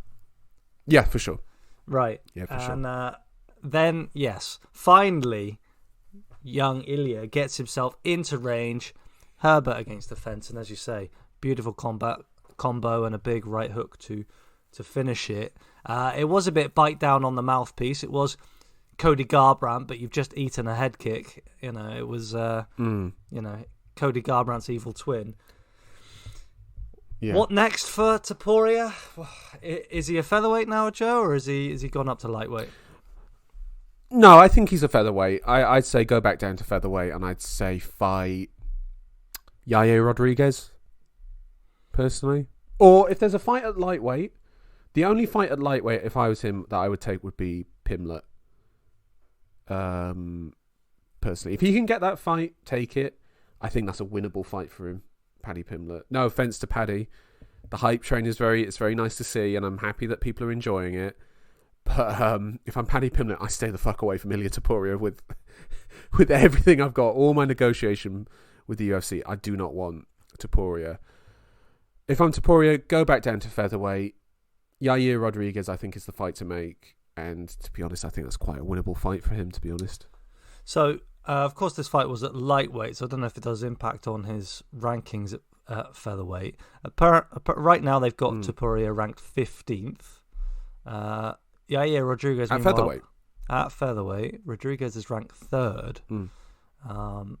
Yeah, for sure. Right. Yeah, for sure. And then, yes, finally, young Ilya gets himself into range. Herbert against the fence, and as you say, beautiful combo and a big right hook to finish it. It was a bit bite down on the mouthpiece. It was Cody Garbrandt, but you've just eaten a head kick. It was Cody Garbrandt's evil twin. Yeah. What next for Topuria? Is he a featherweight now, Joe, or is he gone up to lightweight? No, I think he's a featherweight. I'd say go back down to featherweight, and I'd say fight Yair Rodriguez, personally. Or if there's a fight at lightweight, the only fight at lightweight, if I was him, that I would take would be Pimblett. Personally, if he can get that fight, take it. I think that's a winnable fight for him. Paddy Pimblett. No offense to Paddy. The hype train is it's very nice to see, and I'm happy that people are enjoying it. But if I'm Paddy Pimblett, I stay the fuck away from Ilya Topuria with everything I've got, all my negotiation with the UFC. I do not want Topuria. If I'm Topuria, go back down to featherweight. Yair Rodriguez, I think, is the fight to make, and to be honest, I think that's quite a winnable fight for him, to be honest. So, of course, this fight was at lightweight, so I don't know if it does impact on his rankings at featherweight. Right now, they've got Topuria ranked 15th. Yair Rodriguez... At featherweight? At featherweight. Rodriguez is ranked 3rd.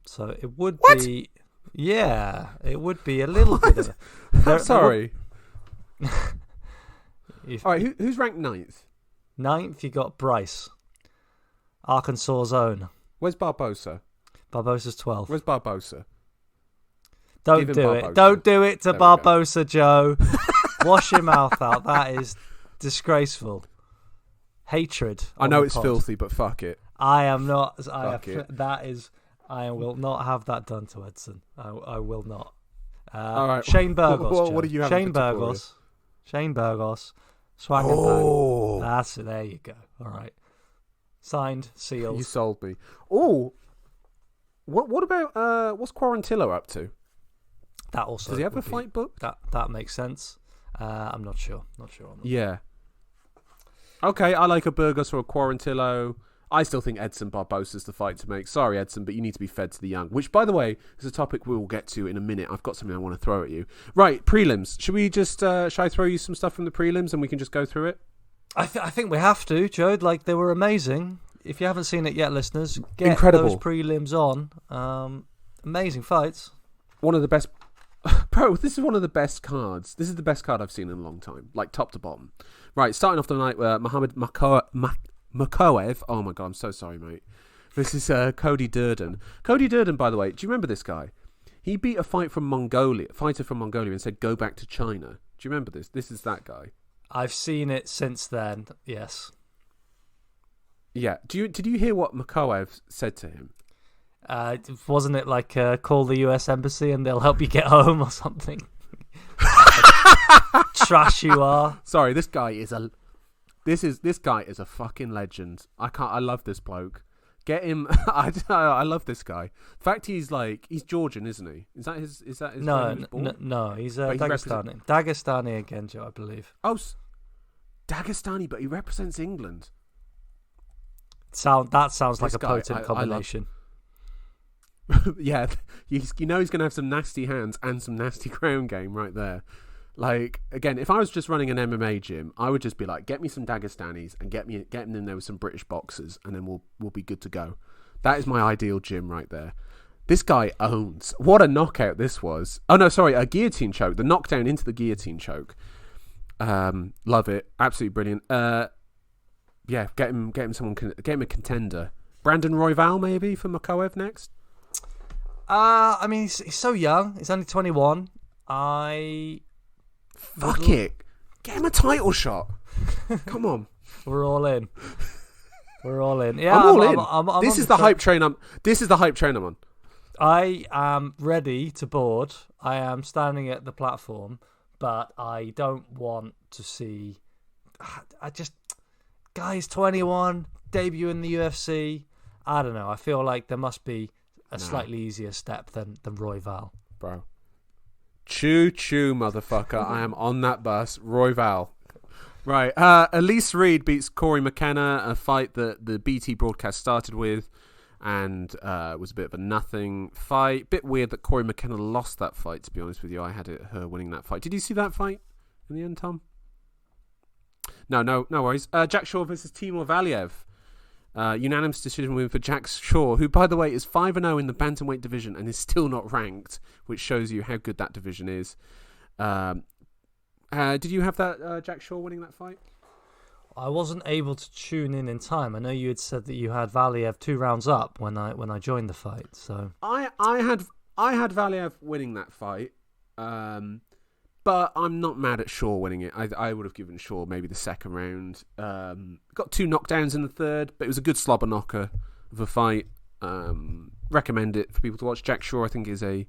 So it would be... Yeah, it would be a little bit... Sorry. All right, who's ranked 9th? 9th, you got Bryce. Arkansas's own. Where's Barbosa? Barbosa's 12th. Where's Barbosa? Don't do it. Don't do it to Barbosa, Joe. Wash your mouth out. That is Disgraceful. Hatred. I know it's filthy, but fuck it. I am not. Fuck it. I will not have that done to Edson. I will not. All right. Shane Burgos. What do you have? Shane Burgos. Swag and bang. That's it. There you go. All right. Signed, sealed. You sold me. Oh, what about what's Quarantillo up to? That also does he have a fight booked? That makes sense. I'm not sure. Not sure on that. Yeah. Okay, I like a Burgos or a Quarantillo. I still think Edson Barbosa's the fight to make. Sorry, Edson, but you need to be fed to the young. Which, by the way, is a topic we will get to in a minute. I've got something I want to throw at you. Right, prelims. Should we just shall I throw you some stuff from the prelims and we can just go through it? I think we have to, Joe. Like, they were amazing. If you haven't seen it yet, listeners, get Incredible. those prelims on. Amazing fights. One of the best. Bro, this is one of the best cards. This is the best card I've seen in a long time, like top to bottom. Right, starting off the night with Mohamed Makoev. Oh my god, I'm so sorry, mate. This is Cody Durden. Cody Durden, by the way, do you remember this guy? He beat a fighter from Mongolia, and said, "Go back to China." Do you remember this? This is that guy. I've seen it since then. Yes. Yeah. Did you hear what Makoev said to him? Wasn't it like call the US embassy and they'll help you get home or something? Trash you are. Sorry, this guy is a fucking legend. I love this bloke. Get him. I love this guy. In fact, he's Georgian, isn't he? Is that his No, he's Dagestani. Dagestani again, Joe, I believe. Oh, Dagestani, but he represents England. That sounds like a potent combination. Yeah, he's going to have some nasty hands and some nasty ground game right there. Like, again, if I was just running an MMA gym, I would just be like, get me some Dagestanis and get them in there with some British boxers, and then we'll be good to go. That is my ideal gym right there. This guy owns. What a knockout this was. Oh no, sorry, a guillotine choke. The knockdown into the guillotine choke. Love it. Absolutely brilliant. Yeah, get him a contender. Brandon Royval maybe for Makoev next. I mean, he's so young. He's only 21. Fuck it. Get him a title shot. Come on. We're all in. Yeah, I'm all in. This is the hype train I'm on. I am ready to board. I am standing at the platform, but I don't want to see. Guy's 21, debut in the UFC. I don't know. I feel like there must be a slightly easier step than Royval. Bro. Choo choo, motherfucker. I am on that bus. Royval. Right. Elise Reed beats Corey McKenna, a fight that the BT broadcast started with, and was a bit of a nothing fight. Bit weird that Corey McKenna lost that fight, to be honest with you. I had her winning that fight. Did you see that fight in the end, Tom? No worries. Jack Shaw versus Timor Valeev. Unanimous decision win for Jack Shaw, who, by the way, is 5-0 in the bantamweight division and is still not ranked, which shows you how good that division is. Did you have that Jack Shaw winning that fight? I wasn't able to tune in time. I know you had said that you had Valeev 2 rounds up when I joined the fight. So I had Valeev winning that fight, but I'm not mad at Shaw winning it. I would have given Shaw maybe the second round. Got 2 knockdowns in the third, but it was a good slobber knocker of a fight. Recommend it for people to watch. Jack Shaw, I think, is a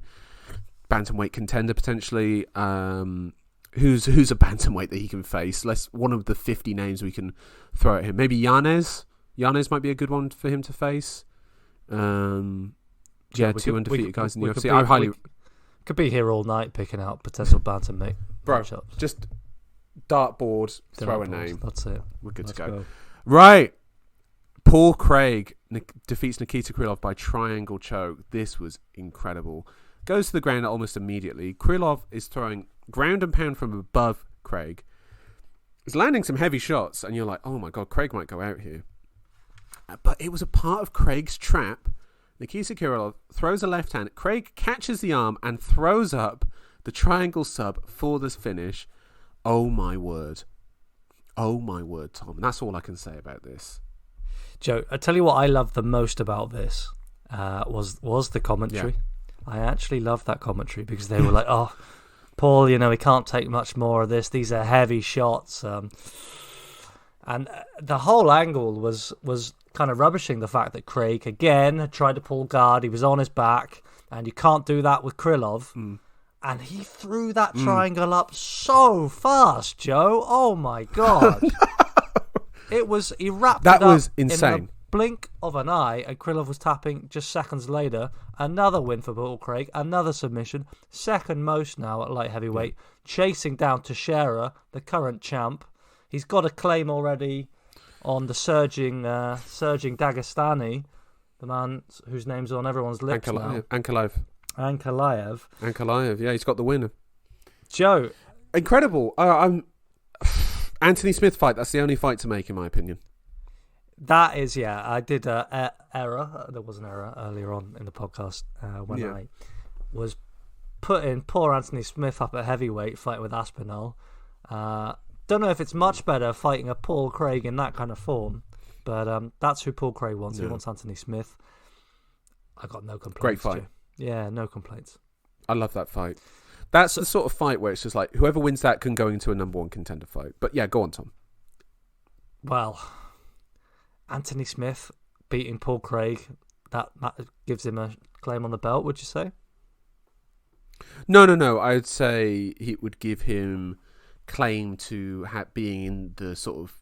bantamweight contender potentially. Who's a bantamweight that he can face? One of the 50 names we can throw at him. Maybe Yanez. Yanez might be a good one for him to face. Two undefeated guys in the UFC. Could be here all night picking out potential bantamweight matchups. Just dartboard, throw a name. That's it. We're good to go. Right. Paul Craig defeats Nikita Krylov by triangle choke. This was incredible. Goes to the ground almost immediately. Krylov is throwing ground and pound from above Craig. He's landing some heavy shots, and you're like, oh my god, Craig might go out here. But it was a part of Craig's trap. Nikita Krylov throws a left hand. Craig catches the arm and throws up the triangle sub for this finish. Oh my word. Oh my word, Tom. And that's all I can say about this. Joe, I tell you what I love the most about this was the commentary. Yeah. I actually loved that commentary because they were like, oh, Paul, he can't take much more of this. These are heavy shots. And the whole angle was kind of rubbishing the fact that Craig, again, had tried to pull guard. He was on his back, and you can't do that with Krylov. And he threw that triangle up so fast, Joe. Oh, my God. He wrapped it up. That was insane. In a blink of an eye, and Krylov was tapping just seconds later. Another win for Paul Craig, another submission, second most now at light heavyweight, chasing down Teixeira, the current champ. He's got a claim already on the surging Dagestani, the man whose name's on everyone's lips now. Ankalaev, yeah, he's got the winner. Joe. Incredible. Anthony Smith fight, that's the only fight to make, in my opinion. That is, yeah. I did error. There was an error earlier on in the podcast when I was putting poor Anthony Smith up at heavyweight fighting with Aspinall. Don't know if it's much better fighting a Paul Craig in that kind of form, but that's who Paul Craig wants. He wants Anthony Smith. I got no complaints. Great fight. Yeah, no complaints. I love that fight. That's the sort of fight where it's just like whoever wins that can go into a number one contender fight. But yeah, go on, Tom. Well, Anthony Smith beating Paul Craig, that gives him a claim on the belt, would you say? No. I'd say it would give him claim to being in the sort of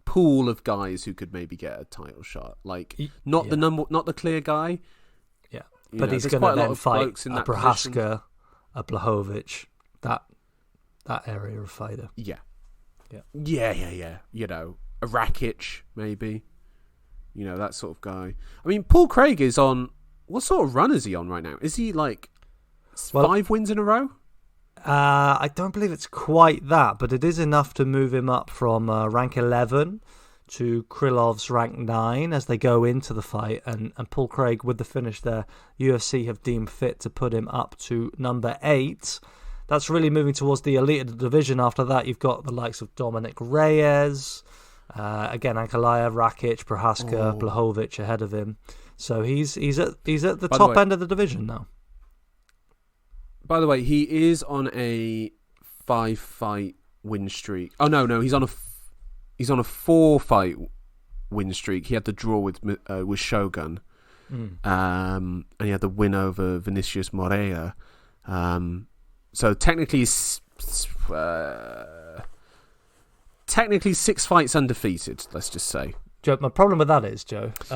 pool of guys who could maybe get a title shot. Like not the clear guy. Yeah, but he's going to then fight a Prohaska, a Pavlovich, that area of fighter. Yeah. A Rakic maybe. That sort of guy. I mean, Paul Craig is on... What sort of run is he on right now? Is he, 5 wins in a row? I don't believe it's quite that, but it is enough to move him up from rank 11 to Krylov's rank 9 as they go into the fight. And Paul Craig, with the finish there, UFC have deemed fit to put him up to number 8. That's really moving towards the elite of the division. After that, you've got the likes of Dominic Reyes... again, Ankalaev, Rakic, Prohaska, Blachowicz ahead of him. So he's at the top end of the division now. By the way, he is on a 5-fight win streak. Oh no, he's on a 4-fight win streak. He had the draw with Shogun, and he had the win over Vinicius Moreira. So technically 6 fights undefeated, let's just say. Joe, my problem with that is, Joe, 2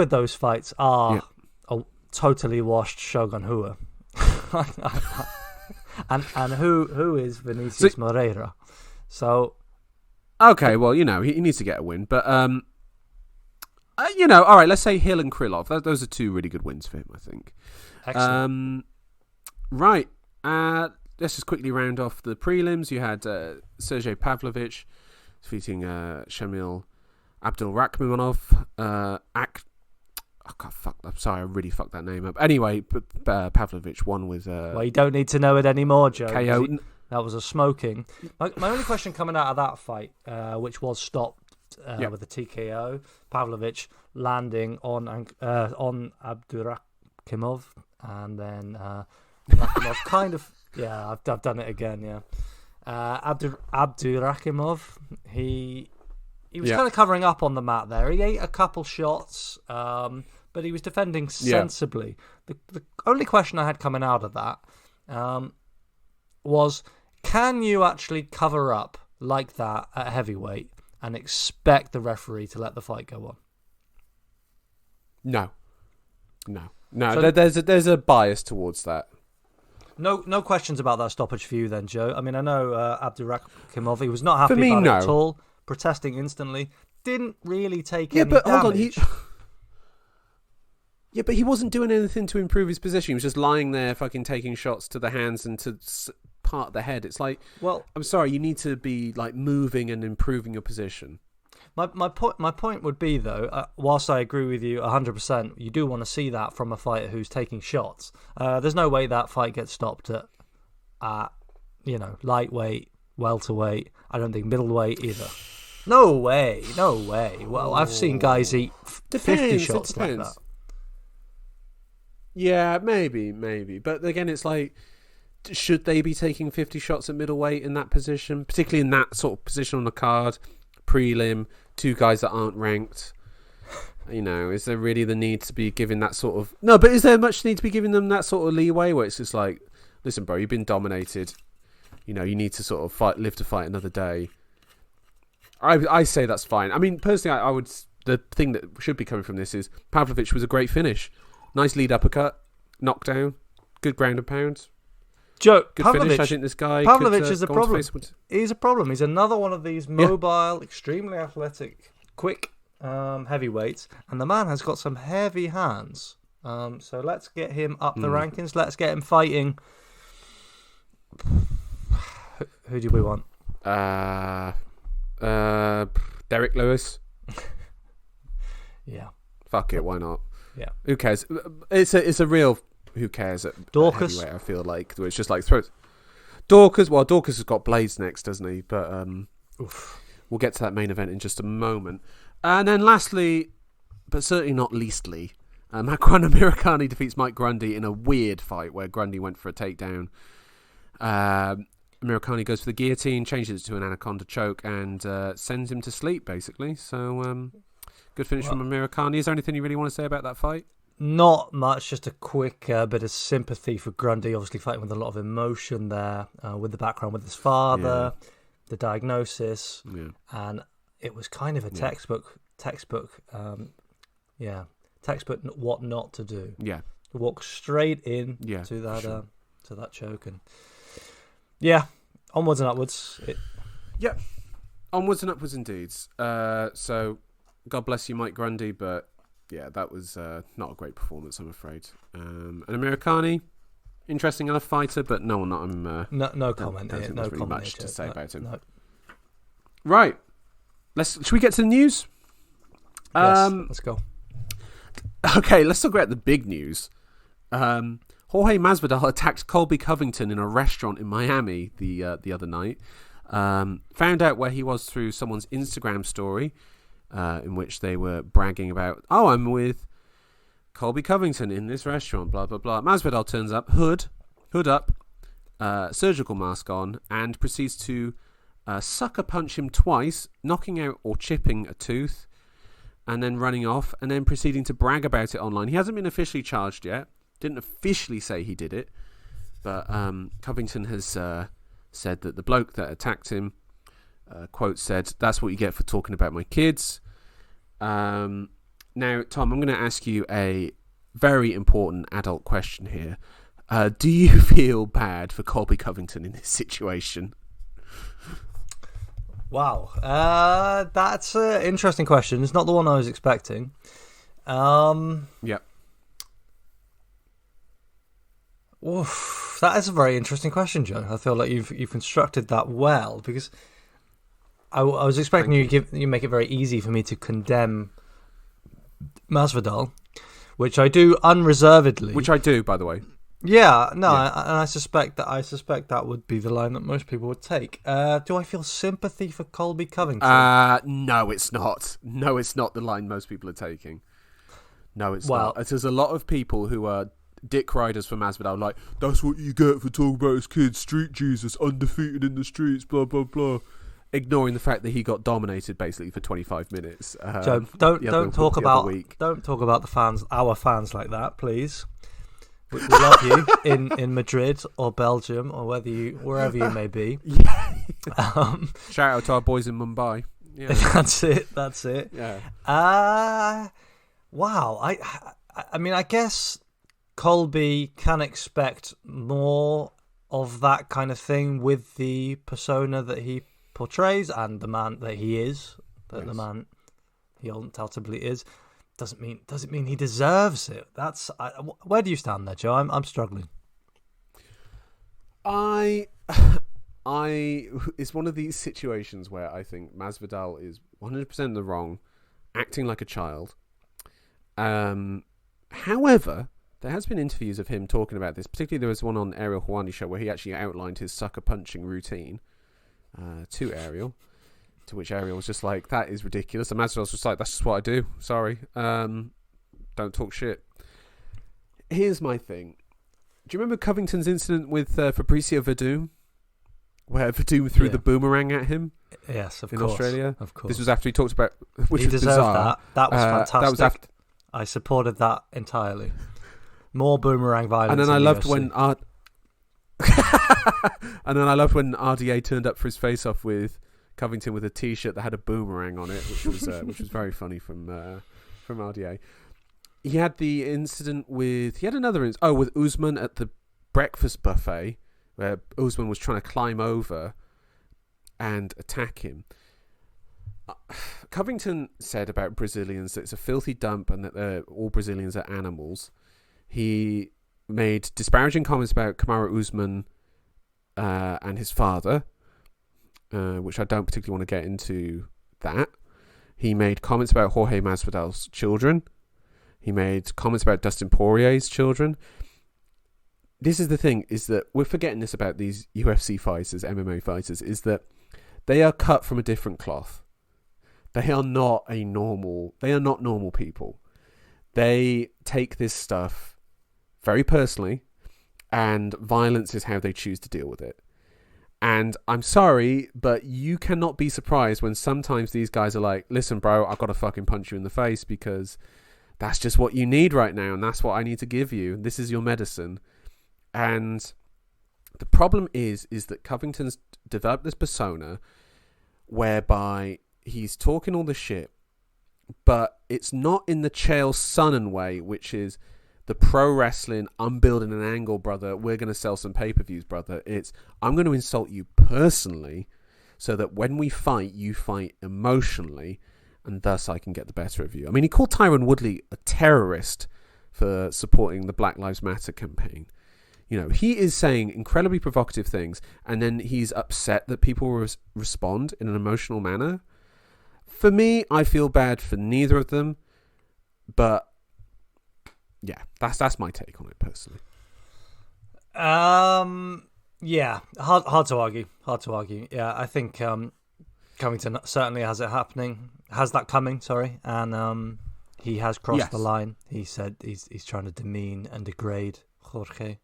of those fights are a totally washed Shogun Hua. and who is Vinicius Moreira? So okay, well, he needs to get a win, but all right, let's say Hill and Krylov. Those are 2 really good wins for him, I think. Excellent. Right. Let's just quickly round off the prelims. You had Sergio Pavlovich defeating Shamil Abdulrahmanov. I'm sorry, I really fucked that name up. Anyway, Pavlovich won with... well, you don't need to know it anymore, Joe. KO. That was a smoking. My only question coming out of that fight, which was stopped with a TKO, Pavlovich landing on Abdurakhimov, and then Rakhimov kind of... Yeah, I've done it again, yeah. Abdurakhimov, he was kind of covering up on the mat there. He ate a couple shots, but he was defending sensibly. The only question I had coming out of that was, can you actually cover up like that at heavyweight and expect the referee to let the fight go on? No. So, there's a bias towards that. No questions about that stoppage for you then, Joe. I mean, I know Abdurakhimov, he was not happy about it at all, protesting instantly, didn't really take any damage. Hold on, but he wasn't doing anything to improve his position. He was just lying there fucking taking shots to the hands and to part of the head. It's like, well, I'm sorry, you need to be moving and improving your position. My point would be, though, whilst I agree with you 100%, you do want to see that from a fighter who's taking shots. There's no way that fight gets stopped at lightweight, welterweight. I don't think middleweight either. No way. Well, I've seen guys eat 50 shots like that. Yeah, maybe. But again, it's like, should they be taking 50 shots at middleweight in that position, particularly in that sort of position on the card, prelim, two guys that aren't ranked? You know, is there really the need to be giving that sort of... No, but is there much need to be giving them that sort of leeway where it's just like, listen, bro, you've been dominated. You know, you need to sort of live to fight another day. I say that's fine. I mean, personally, I would... The thing that should be coming from this is Pavlovich was a great finish. Nice lead uppercut, knockdown, good ground and pound. Joe, good Pavlovich, finish. I think this guy Pavlovich could, is a problem. He's a problem. He's another one of these mobile, extremely athletic, quick heavyweights, and the man has got some heavy hands. So let's get him up the rankings. Let's get him fighting. Who do we want? Derek Lewis. Yeah. Fuck it, why not? Yeah. Who cares? It's a real who cares at Dorcas. heavyweight, I feel like. It's just like throws. Dorcas has got Blades next, doesn't he? But we'll get to that main event in just a moment. And then lastly, but certainly not leastly, Miracani defeats Mike Grundy in a weird fight where Grundy went for a takedown. Miracani goes for the guillotine, changes it to an anaconda choke, and sends him to sleep, basically. So, good finish from Miracani. Is there anything you really want to say about that fight? Not much, just a quick bit of sympathy for Grundy, obviously fighting with a lot of emotion there, with the background with his father, the diagnosis, and it was kind of a textbook, what not to do. Yeah. Walk straight in to that choke, and onwards and upwards. Onwards and upwards indeed. So, God bless you, Mike Grundy, but yeah, that was not a great performance, I'm afraid. And Miracani, interesting enough fighter, but no comment. There's not really much to say about him. No. Right, should we get to the news? Yes, let's go. Okay, let's talk about the big news. Jorge Masvidal attacked Colby Covington in a restaurant in Miami the other night. Found out where he was through someone's Instagram story, in which they were bragging about, I'm with Colby Covington in this restaurant, blah, blah, blah. Masvidal turns up, hood up, surgical mask on, and proceeds to sucker punch him twice, knocking out or chipping a tooth, and then running off, and then proceeding to brag about it online. He hasn't been officially charged yet. Didn't officially say he did it, but Covington has said that the bloke that attacked him, quote, said, "That's what you get for talking about my kids." Now, Tom, I'm going to ask you a very important adult question here. Do you feel bad for Colby Covington in this situation? Wow, that's an interesting question. It's not the one I was expecting. Yep. Oof, that is a very interesting question, Joe. I feel like you've constructed that well, because I was expecting you make it very easy for me to condemn Masvidal, which I do unreservedly. Which I do, by the way. Yeah, no, yeah. And I suspect that would be the line that most people would take. Do I feel sympathy for Colby Covington? No, it's not. No, it's not the line most people are taking. No, it's not. There's a lot of people who are dick riders for Masvidal, like, that's what you get for talking about his kids, street Jesus, undefeated in the streets, blah, blah, blah. Ignoring the fact that he got dominated basically for 25 minutes. Joe, don't talk about the fans, our fans, like that, please. We love you in Madrid or Belgium or wherever you may be. Shout out to our boys in Mumbai. Yeah. That's it. Yeah. Wow. I mean, I guess Colby can expect more of that kind of thing with the persona that he portrays and the man that he is, the man he undoubtedly is. Doesn't mean he deserves it. Where do you stand there, Joe? I'm struggling. It's one of these situations where I think Masvidal is 100% in the wrong, acting like a child. However, there has been interviews of him talking about this. Particularly, there was one on Ariel Helwani's show where he actually outlined his sucker punching routine to Ariel. To which Ariel was just like, that is ridiculous. And Masvidal was just like, that's just what I do. Sorry. Don't talk shit. Here's my thing. Do you remember Covington's incident with Fabricio Verdum, where Verdum threw the boomerang at him? Yes, of in course. Australia. Of course. This was after he talked about, which he was deserved bizarre. That was fantastic. That was after. I supported that entirely. More boomerang violence. And then I loved UFC. when and then I loved when RDA turned up for his face-off with Covington with a T-shirt that had a boomerang on it, which was very funny from RDA. He had the incident with with Usman at the breakfast buffet, where Usman was trying to climb over and attack him. Covington said about Brazilians that it's a filthy dump and that all Brazilians are animals. He made disparaging comments about Kamaru Usman and his father, which I don't particularly want to get into that. He made comments about Jorge Masvidal's children. He made comments about Dustin Poirier's children. This is the thing, is that we're forgetting this about these UFC fighters, MMA fighters, is that they are cut from a different cloth. They are not normal people. They take this stuff very personally, and violence is how they choose to deal with it. And I'm sorry, but you cannot be surprised when sometimes these guys are like, listen, bro, I've got to fucking punch you in the face because that's just what you need right now, and that's what I need to give you. This is your medicine. And the problem is that Covington's developed this persona whereby he's talking all the shit, but it's not in the Chael Sonnen way, which is the pro wrestling, I'm building an angle, brother, we're going to sell some pay-per-views, brother. It's, I'm going to insult you personally so that when we fight, you fight emotionally, and thus I can get the better of you. I mean, he called Tyron Woodley a terrorist for supporting the Black Lives Matter campaign. You know, he is saying incredibly provocative things, and then he's upset that people respond in an emotional manner. For me, I feel bad for neither of them, but yeah, that's my take on it personally. Yeah, hard to argue. Yeah, I think Covington certainly has that coming. Sorry, and he has crossed the line. He said he's trying to demean and degrade Jorge.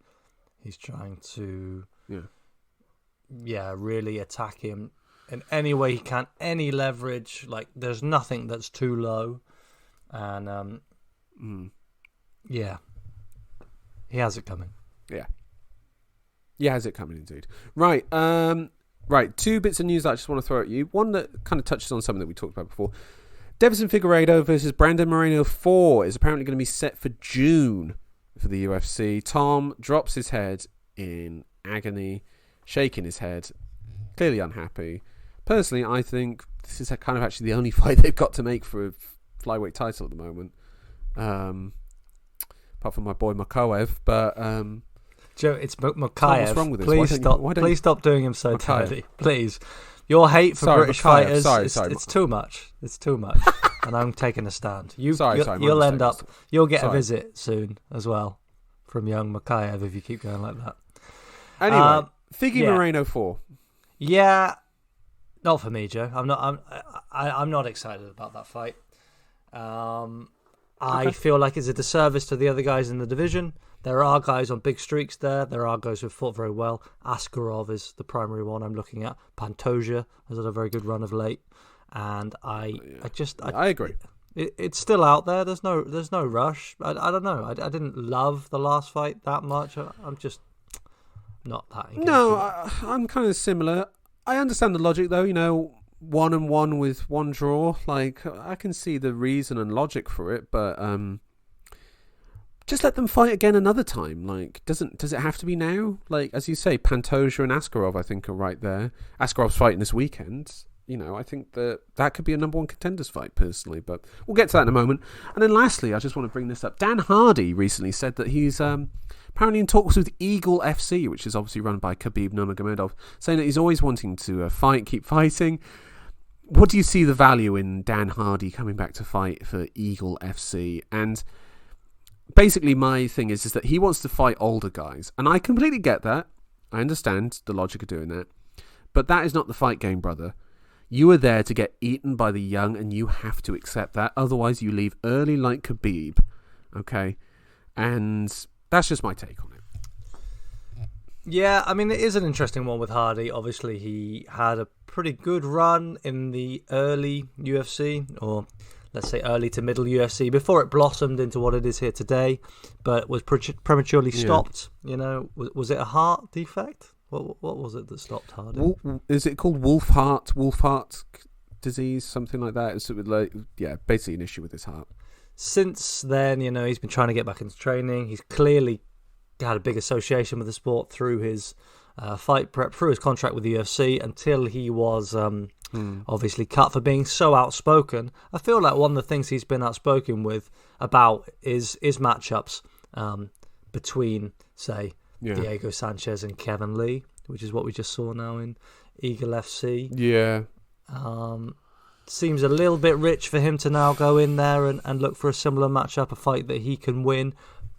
He's trying to, really attack him in any way he can, any leverage. Like, there's nothing that's too low, and he has it coming. Yeah, he has it coming indeed. Right, two bits of news that I just want to throw at you. One that kind of touches on something that we talked about before. Deiveson Figueiredo versus Brandon Moreno 4 is apparently going to be set for June for the UFC. Tom drops his head in agony, shaking his head, clearly unhappy. Personally, I think this is kind of actually the only fight they've got to make for a flyweight title at the moment. Apart from my boy Makaev, but Joe, it's Makaev. Tom, what's wrong with this? Please stop doing him so dirty. Please. Your hate for British fighters, it's too much. It's too much. And I'm taking a stand. You'll get a visit soon as well from young Makaev if you keep going like that. Anyway, Figgy Moreno 4. Yeah, not for me, Joe. I'm not excited about that fight. I feel like it's a disservice to the other guys in the division. There are guys on big streaks there. There are guys who have fought very well. Askarov is the primary one I'm looking at. Pantoja has had a very good run of late, and I agree. It's still out there. There's no rush. I don't know. I didn't love the last fight that much. I'm just not that engaged. No, I'm kind of similar. I understand the logic though. 1-1 with one draw. Like, I can see the reason and logic for it, but just let them fight again another time. Like, does it have to be now? Like, as you say, Pantoja and Askarov, I think, are right there. Askarov's fighting this weekend. I think that could be a number one contenders fight, personally, but we'll get to that in a moment. And then lastly, I just want to bring this up. Dan Hardy recently said that he's apparently in talks with Eagle FC, which is obviously run by Khabib Nurmagomedov, saying that he's always wanting to keep fighting. What do you see the value in Dan Hardy coming back to fight for Eagle FC? And basically my thing is that he wants to fight older guys, and I completely get that. I understand the logic of doing that, but that is not the fight game, brother. You are there to get eaten by the young, and you have to accept that. Otherwise, you leave early like Khabib. Okay? And that's just my take on it. Yeah, I mean, it is an interesting one with Hardy. Obviously, he had a pretty good run in the early UFC, or let's say early to middle UFC, before it blossomed into what it is here today, but was prematurely stopped. You know, was it a heart defect? What was it that stopped Hardy? Is it called Wolf heart disease, something like that? It's sort of like, basically an issue with his heart. Since then, you know, he's been trying to get back into training. He's clearly had a big association with the sport through his fight prep, through his contract with the UFC, until he was obviously cut for being so outspoken. I feel like one of the things he's been outspoken about is matchups between, say, Diego Sanchez and Kevin Lee, which is what we just saw now in Eagle FC. Yeah. Seems a little bit rich for him to now go in there and look for a similar matchup, a fight that he can win.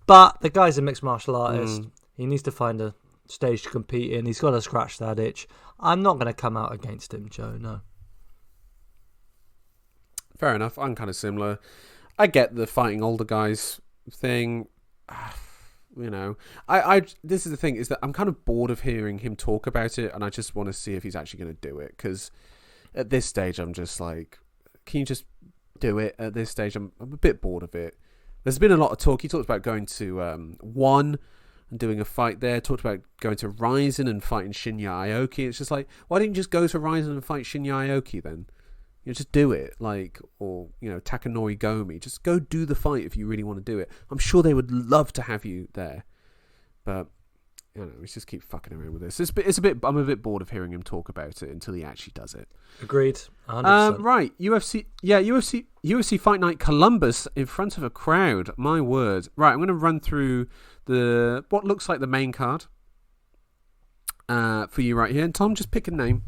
But the guy's a mixed martial artist. He needs to find a stage to compete in. He's got to scratch that itch. I'm not going to come out against him, Joe, no. Fair enough. I'm kind of similar. I get the fighting older guys thing. You know, this is the thing, is that I'm kind of bored of hearing him talk about it, and I just want to see if he's actually going to do it, because at this stage I'm just like, can you just do it? At this stage I'm a bit bored of it. There's been a lot of talk. He talked about going to One and doing a fight there, talked about going to Ryzen and fighting Shinya Aoki. It's just like, why didn't you just go to Ryzen and fight Shinya Aoki then? You know, just do it, like, or, you know, Takanori Gomi. Just go do the fight if you really want to do it. I'm sure they would love to have you there, but you know, we just keep fucking around with this. It's a bit. I'm a bit bored of hearing him talk about it until he actually does it. Agreed. 100%. Right, UFC Fight Night Columbus in front of a crowd. My word. Right, I'm going to run through what looks like the main card for you right here. And Tom, just pick a name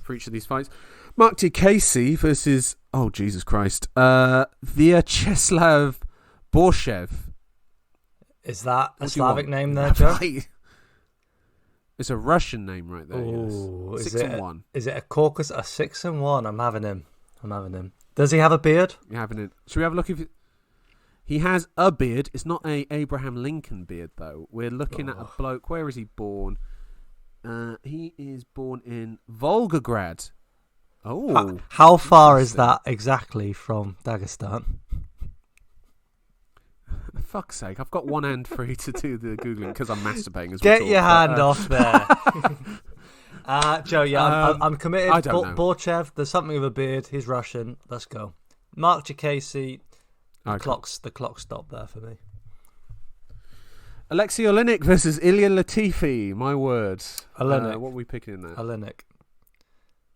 for each of these fights. Mark T. Casey versus, oh Jesus Christ, Vyacheslav Borshev. Is that a Slavic name there, Joe? It's a Russian name right there. Ooh, yes. 6-1. Is it a Caucasus? A 6-1. I'm having him. Does he have a beard? You're having it. Should we have a look? He has a beard. It's not a Abraham Lincoln beard though. We're looking at a bloke. Where is he born? He is born in Volgograd. Oh, how far is that exactly from Dagestan? For fuck's sake, I've got one hand free to do the Googling because I'm masturbating as well. Get your hand off there. Joe, I'm committed. I don't know. Borchev, there's something of a beard. He's Russian. Let's go. Mark Jacasey. The clock stopped there for me. Alexei Oleinik versus Ilya Latifi. My words. Oleinik. What are we picking in there? Oleinik.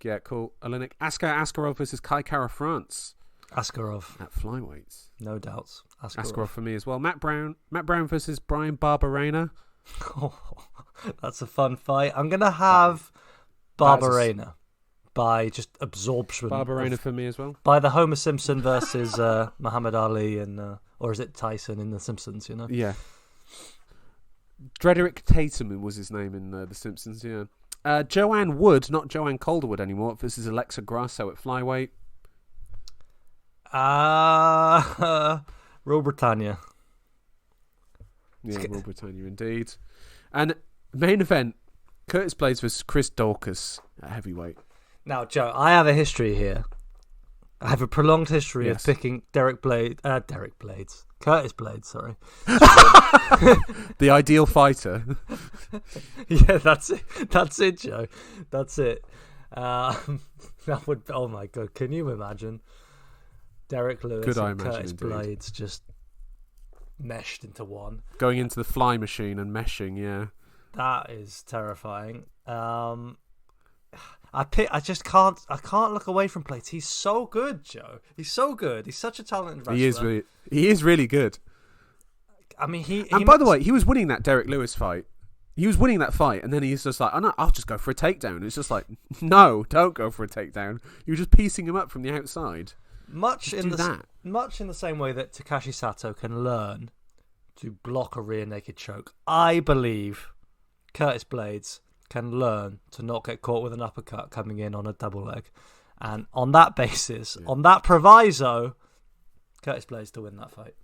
Yeah, cool. Oleinik. Askar Askarov versus Kai Kara France. Askarov. At flyweights. No doubts. Askarov for me as well. Matt Brown versus Brian Barberena. Oh, that's a fun fight. I'm going to have Barberena by just absorption. Barberena for me as well. By the Homer Simpson versus Muhammad Ali, and or is it Tyson in The Simpsons, you know? Yeah. Drederick Tatum was his name in The Simpsons, yeah. Joanne Wood, not Joanne Calderwood anymore, versus Alexa Grasso at flyweight. Rule Britannia. Yeah, Rule Britannia indeed. And main event, Curtis Blades versus Chris Daukaus at heavyweight. Now, Joe, I have a history here. I have a prolonged history of picking Curtis Blades, sorry. The ideal fighter. Yeah, that's it, Joe. That's it. That would, oh my God, can you imagine? Derek Lewis and Curtis Blades just meshed into one. Going into the fly machine and meshing, yeah. That is terrifying. I just can't look away from Blades. He's so good, Joe. He's so good. He's such a talented wrestler. He is really good. I mean, by the way, he was winning that Derek Lewis fight. He was winning that fight, and then he's just like, I'll just go for a takedown. It's just like, no, don't go for a takedown. You're just piecing him up from the outside. Much in the same way that Takashi Sato can learn to block a rear naked choke, I believe Curtis Blades can learn to not get caught with an uppercut coming in on a double leg. And on that basis, on that proviso, Curtis Blades to win that fight.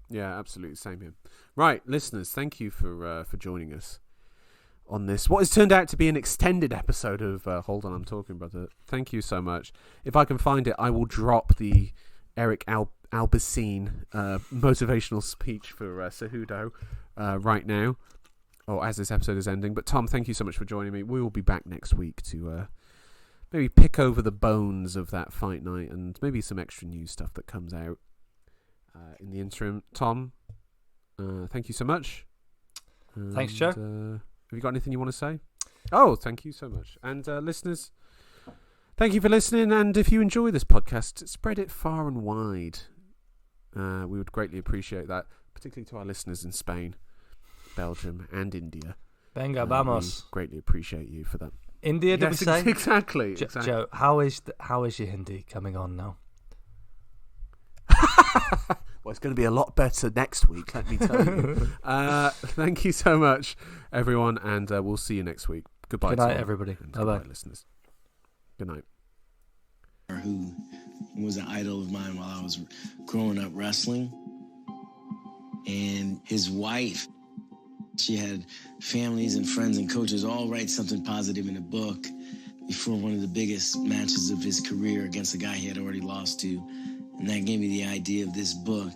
Yeah, absolutely. Same here. Right, listeners, thank you for joining us on this. What has turned out to be an extended episode of Hold On, I'm Talking, Brother. Thank you so much. If I can find it, I will drop the Eric Albacine motivational speech for Cejudo right now, or as this episode is ending. But Tom, thank you so much for joining me. We will be back next week to maybe pick over the bones of that fight night and maybe some extra news stuff that comes out in the interim. Tom, thank you so much. Thanks, Joe. Have you got anything you want to say? Oh, thank you so much. And listeners, thank you for listening. And if you enjoy this podcast, spread it far and wide. We would greatly appreciate that, particularly to our listeners in Spain, Belgium, and India. Venga, vamos. We greatly appreciate you for that. India, did we say? Exactly. Joe, how is your Hindi coming on now? Well, it's going to be a lot better next week, let me tell you. Thank you so much, everyone, and we'll see you next week. Goodbye. Good night, everybody. Bye-bye, listeners. Good night. Who was an idol of mine while I was growing up wrestling. And his wife, she had families and friends and coaches all write something positive in a book before one of the biggest matches of his career against a guy he had already lost to. And that gave me the idea of this book.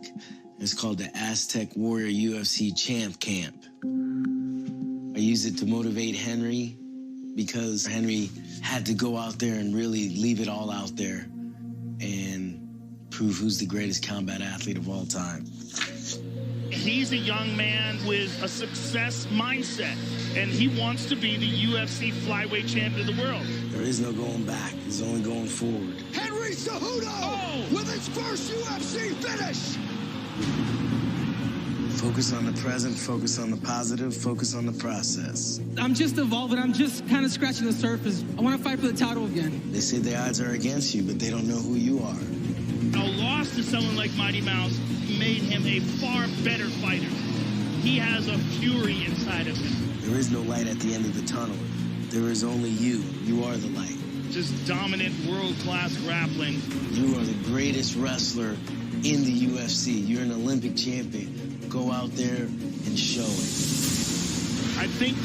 It's called the Aztec Warrior UFC Champ Camp. I used it to motivate Henry because Henry had to go out there and really leave it all out there and prove who's the greatest combat athlete of all time. He's a young man with a success mindset, and he wants to be the UFC flyweight champion of the world. There is no going back. There's only going forward. Henry Cejudo with his first UFC finish. Focus on the present, focus on the positive, focus on the process. I'm just evolving. I'm just kind of scratching the surface. I want to fight for the title again. They say the odds are against you, but they don't know who you are. A loss to someone like Mighty Mouse made him a far better fighter. He has a fury inside of him. There is no light at the end of the tunnel. There is only you. You are the light. Just dominant world-class grappling. You are the greatest wrestler in the UFC. You're an Olympic champion. Go out there and show it. I think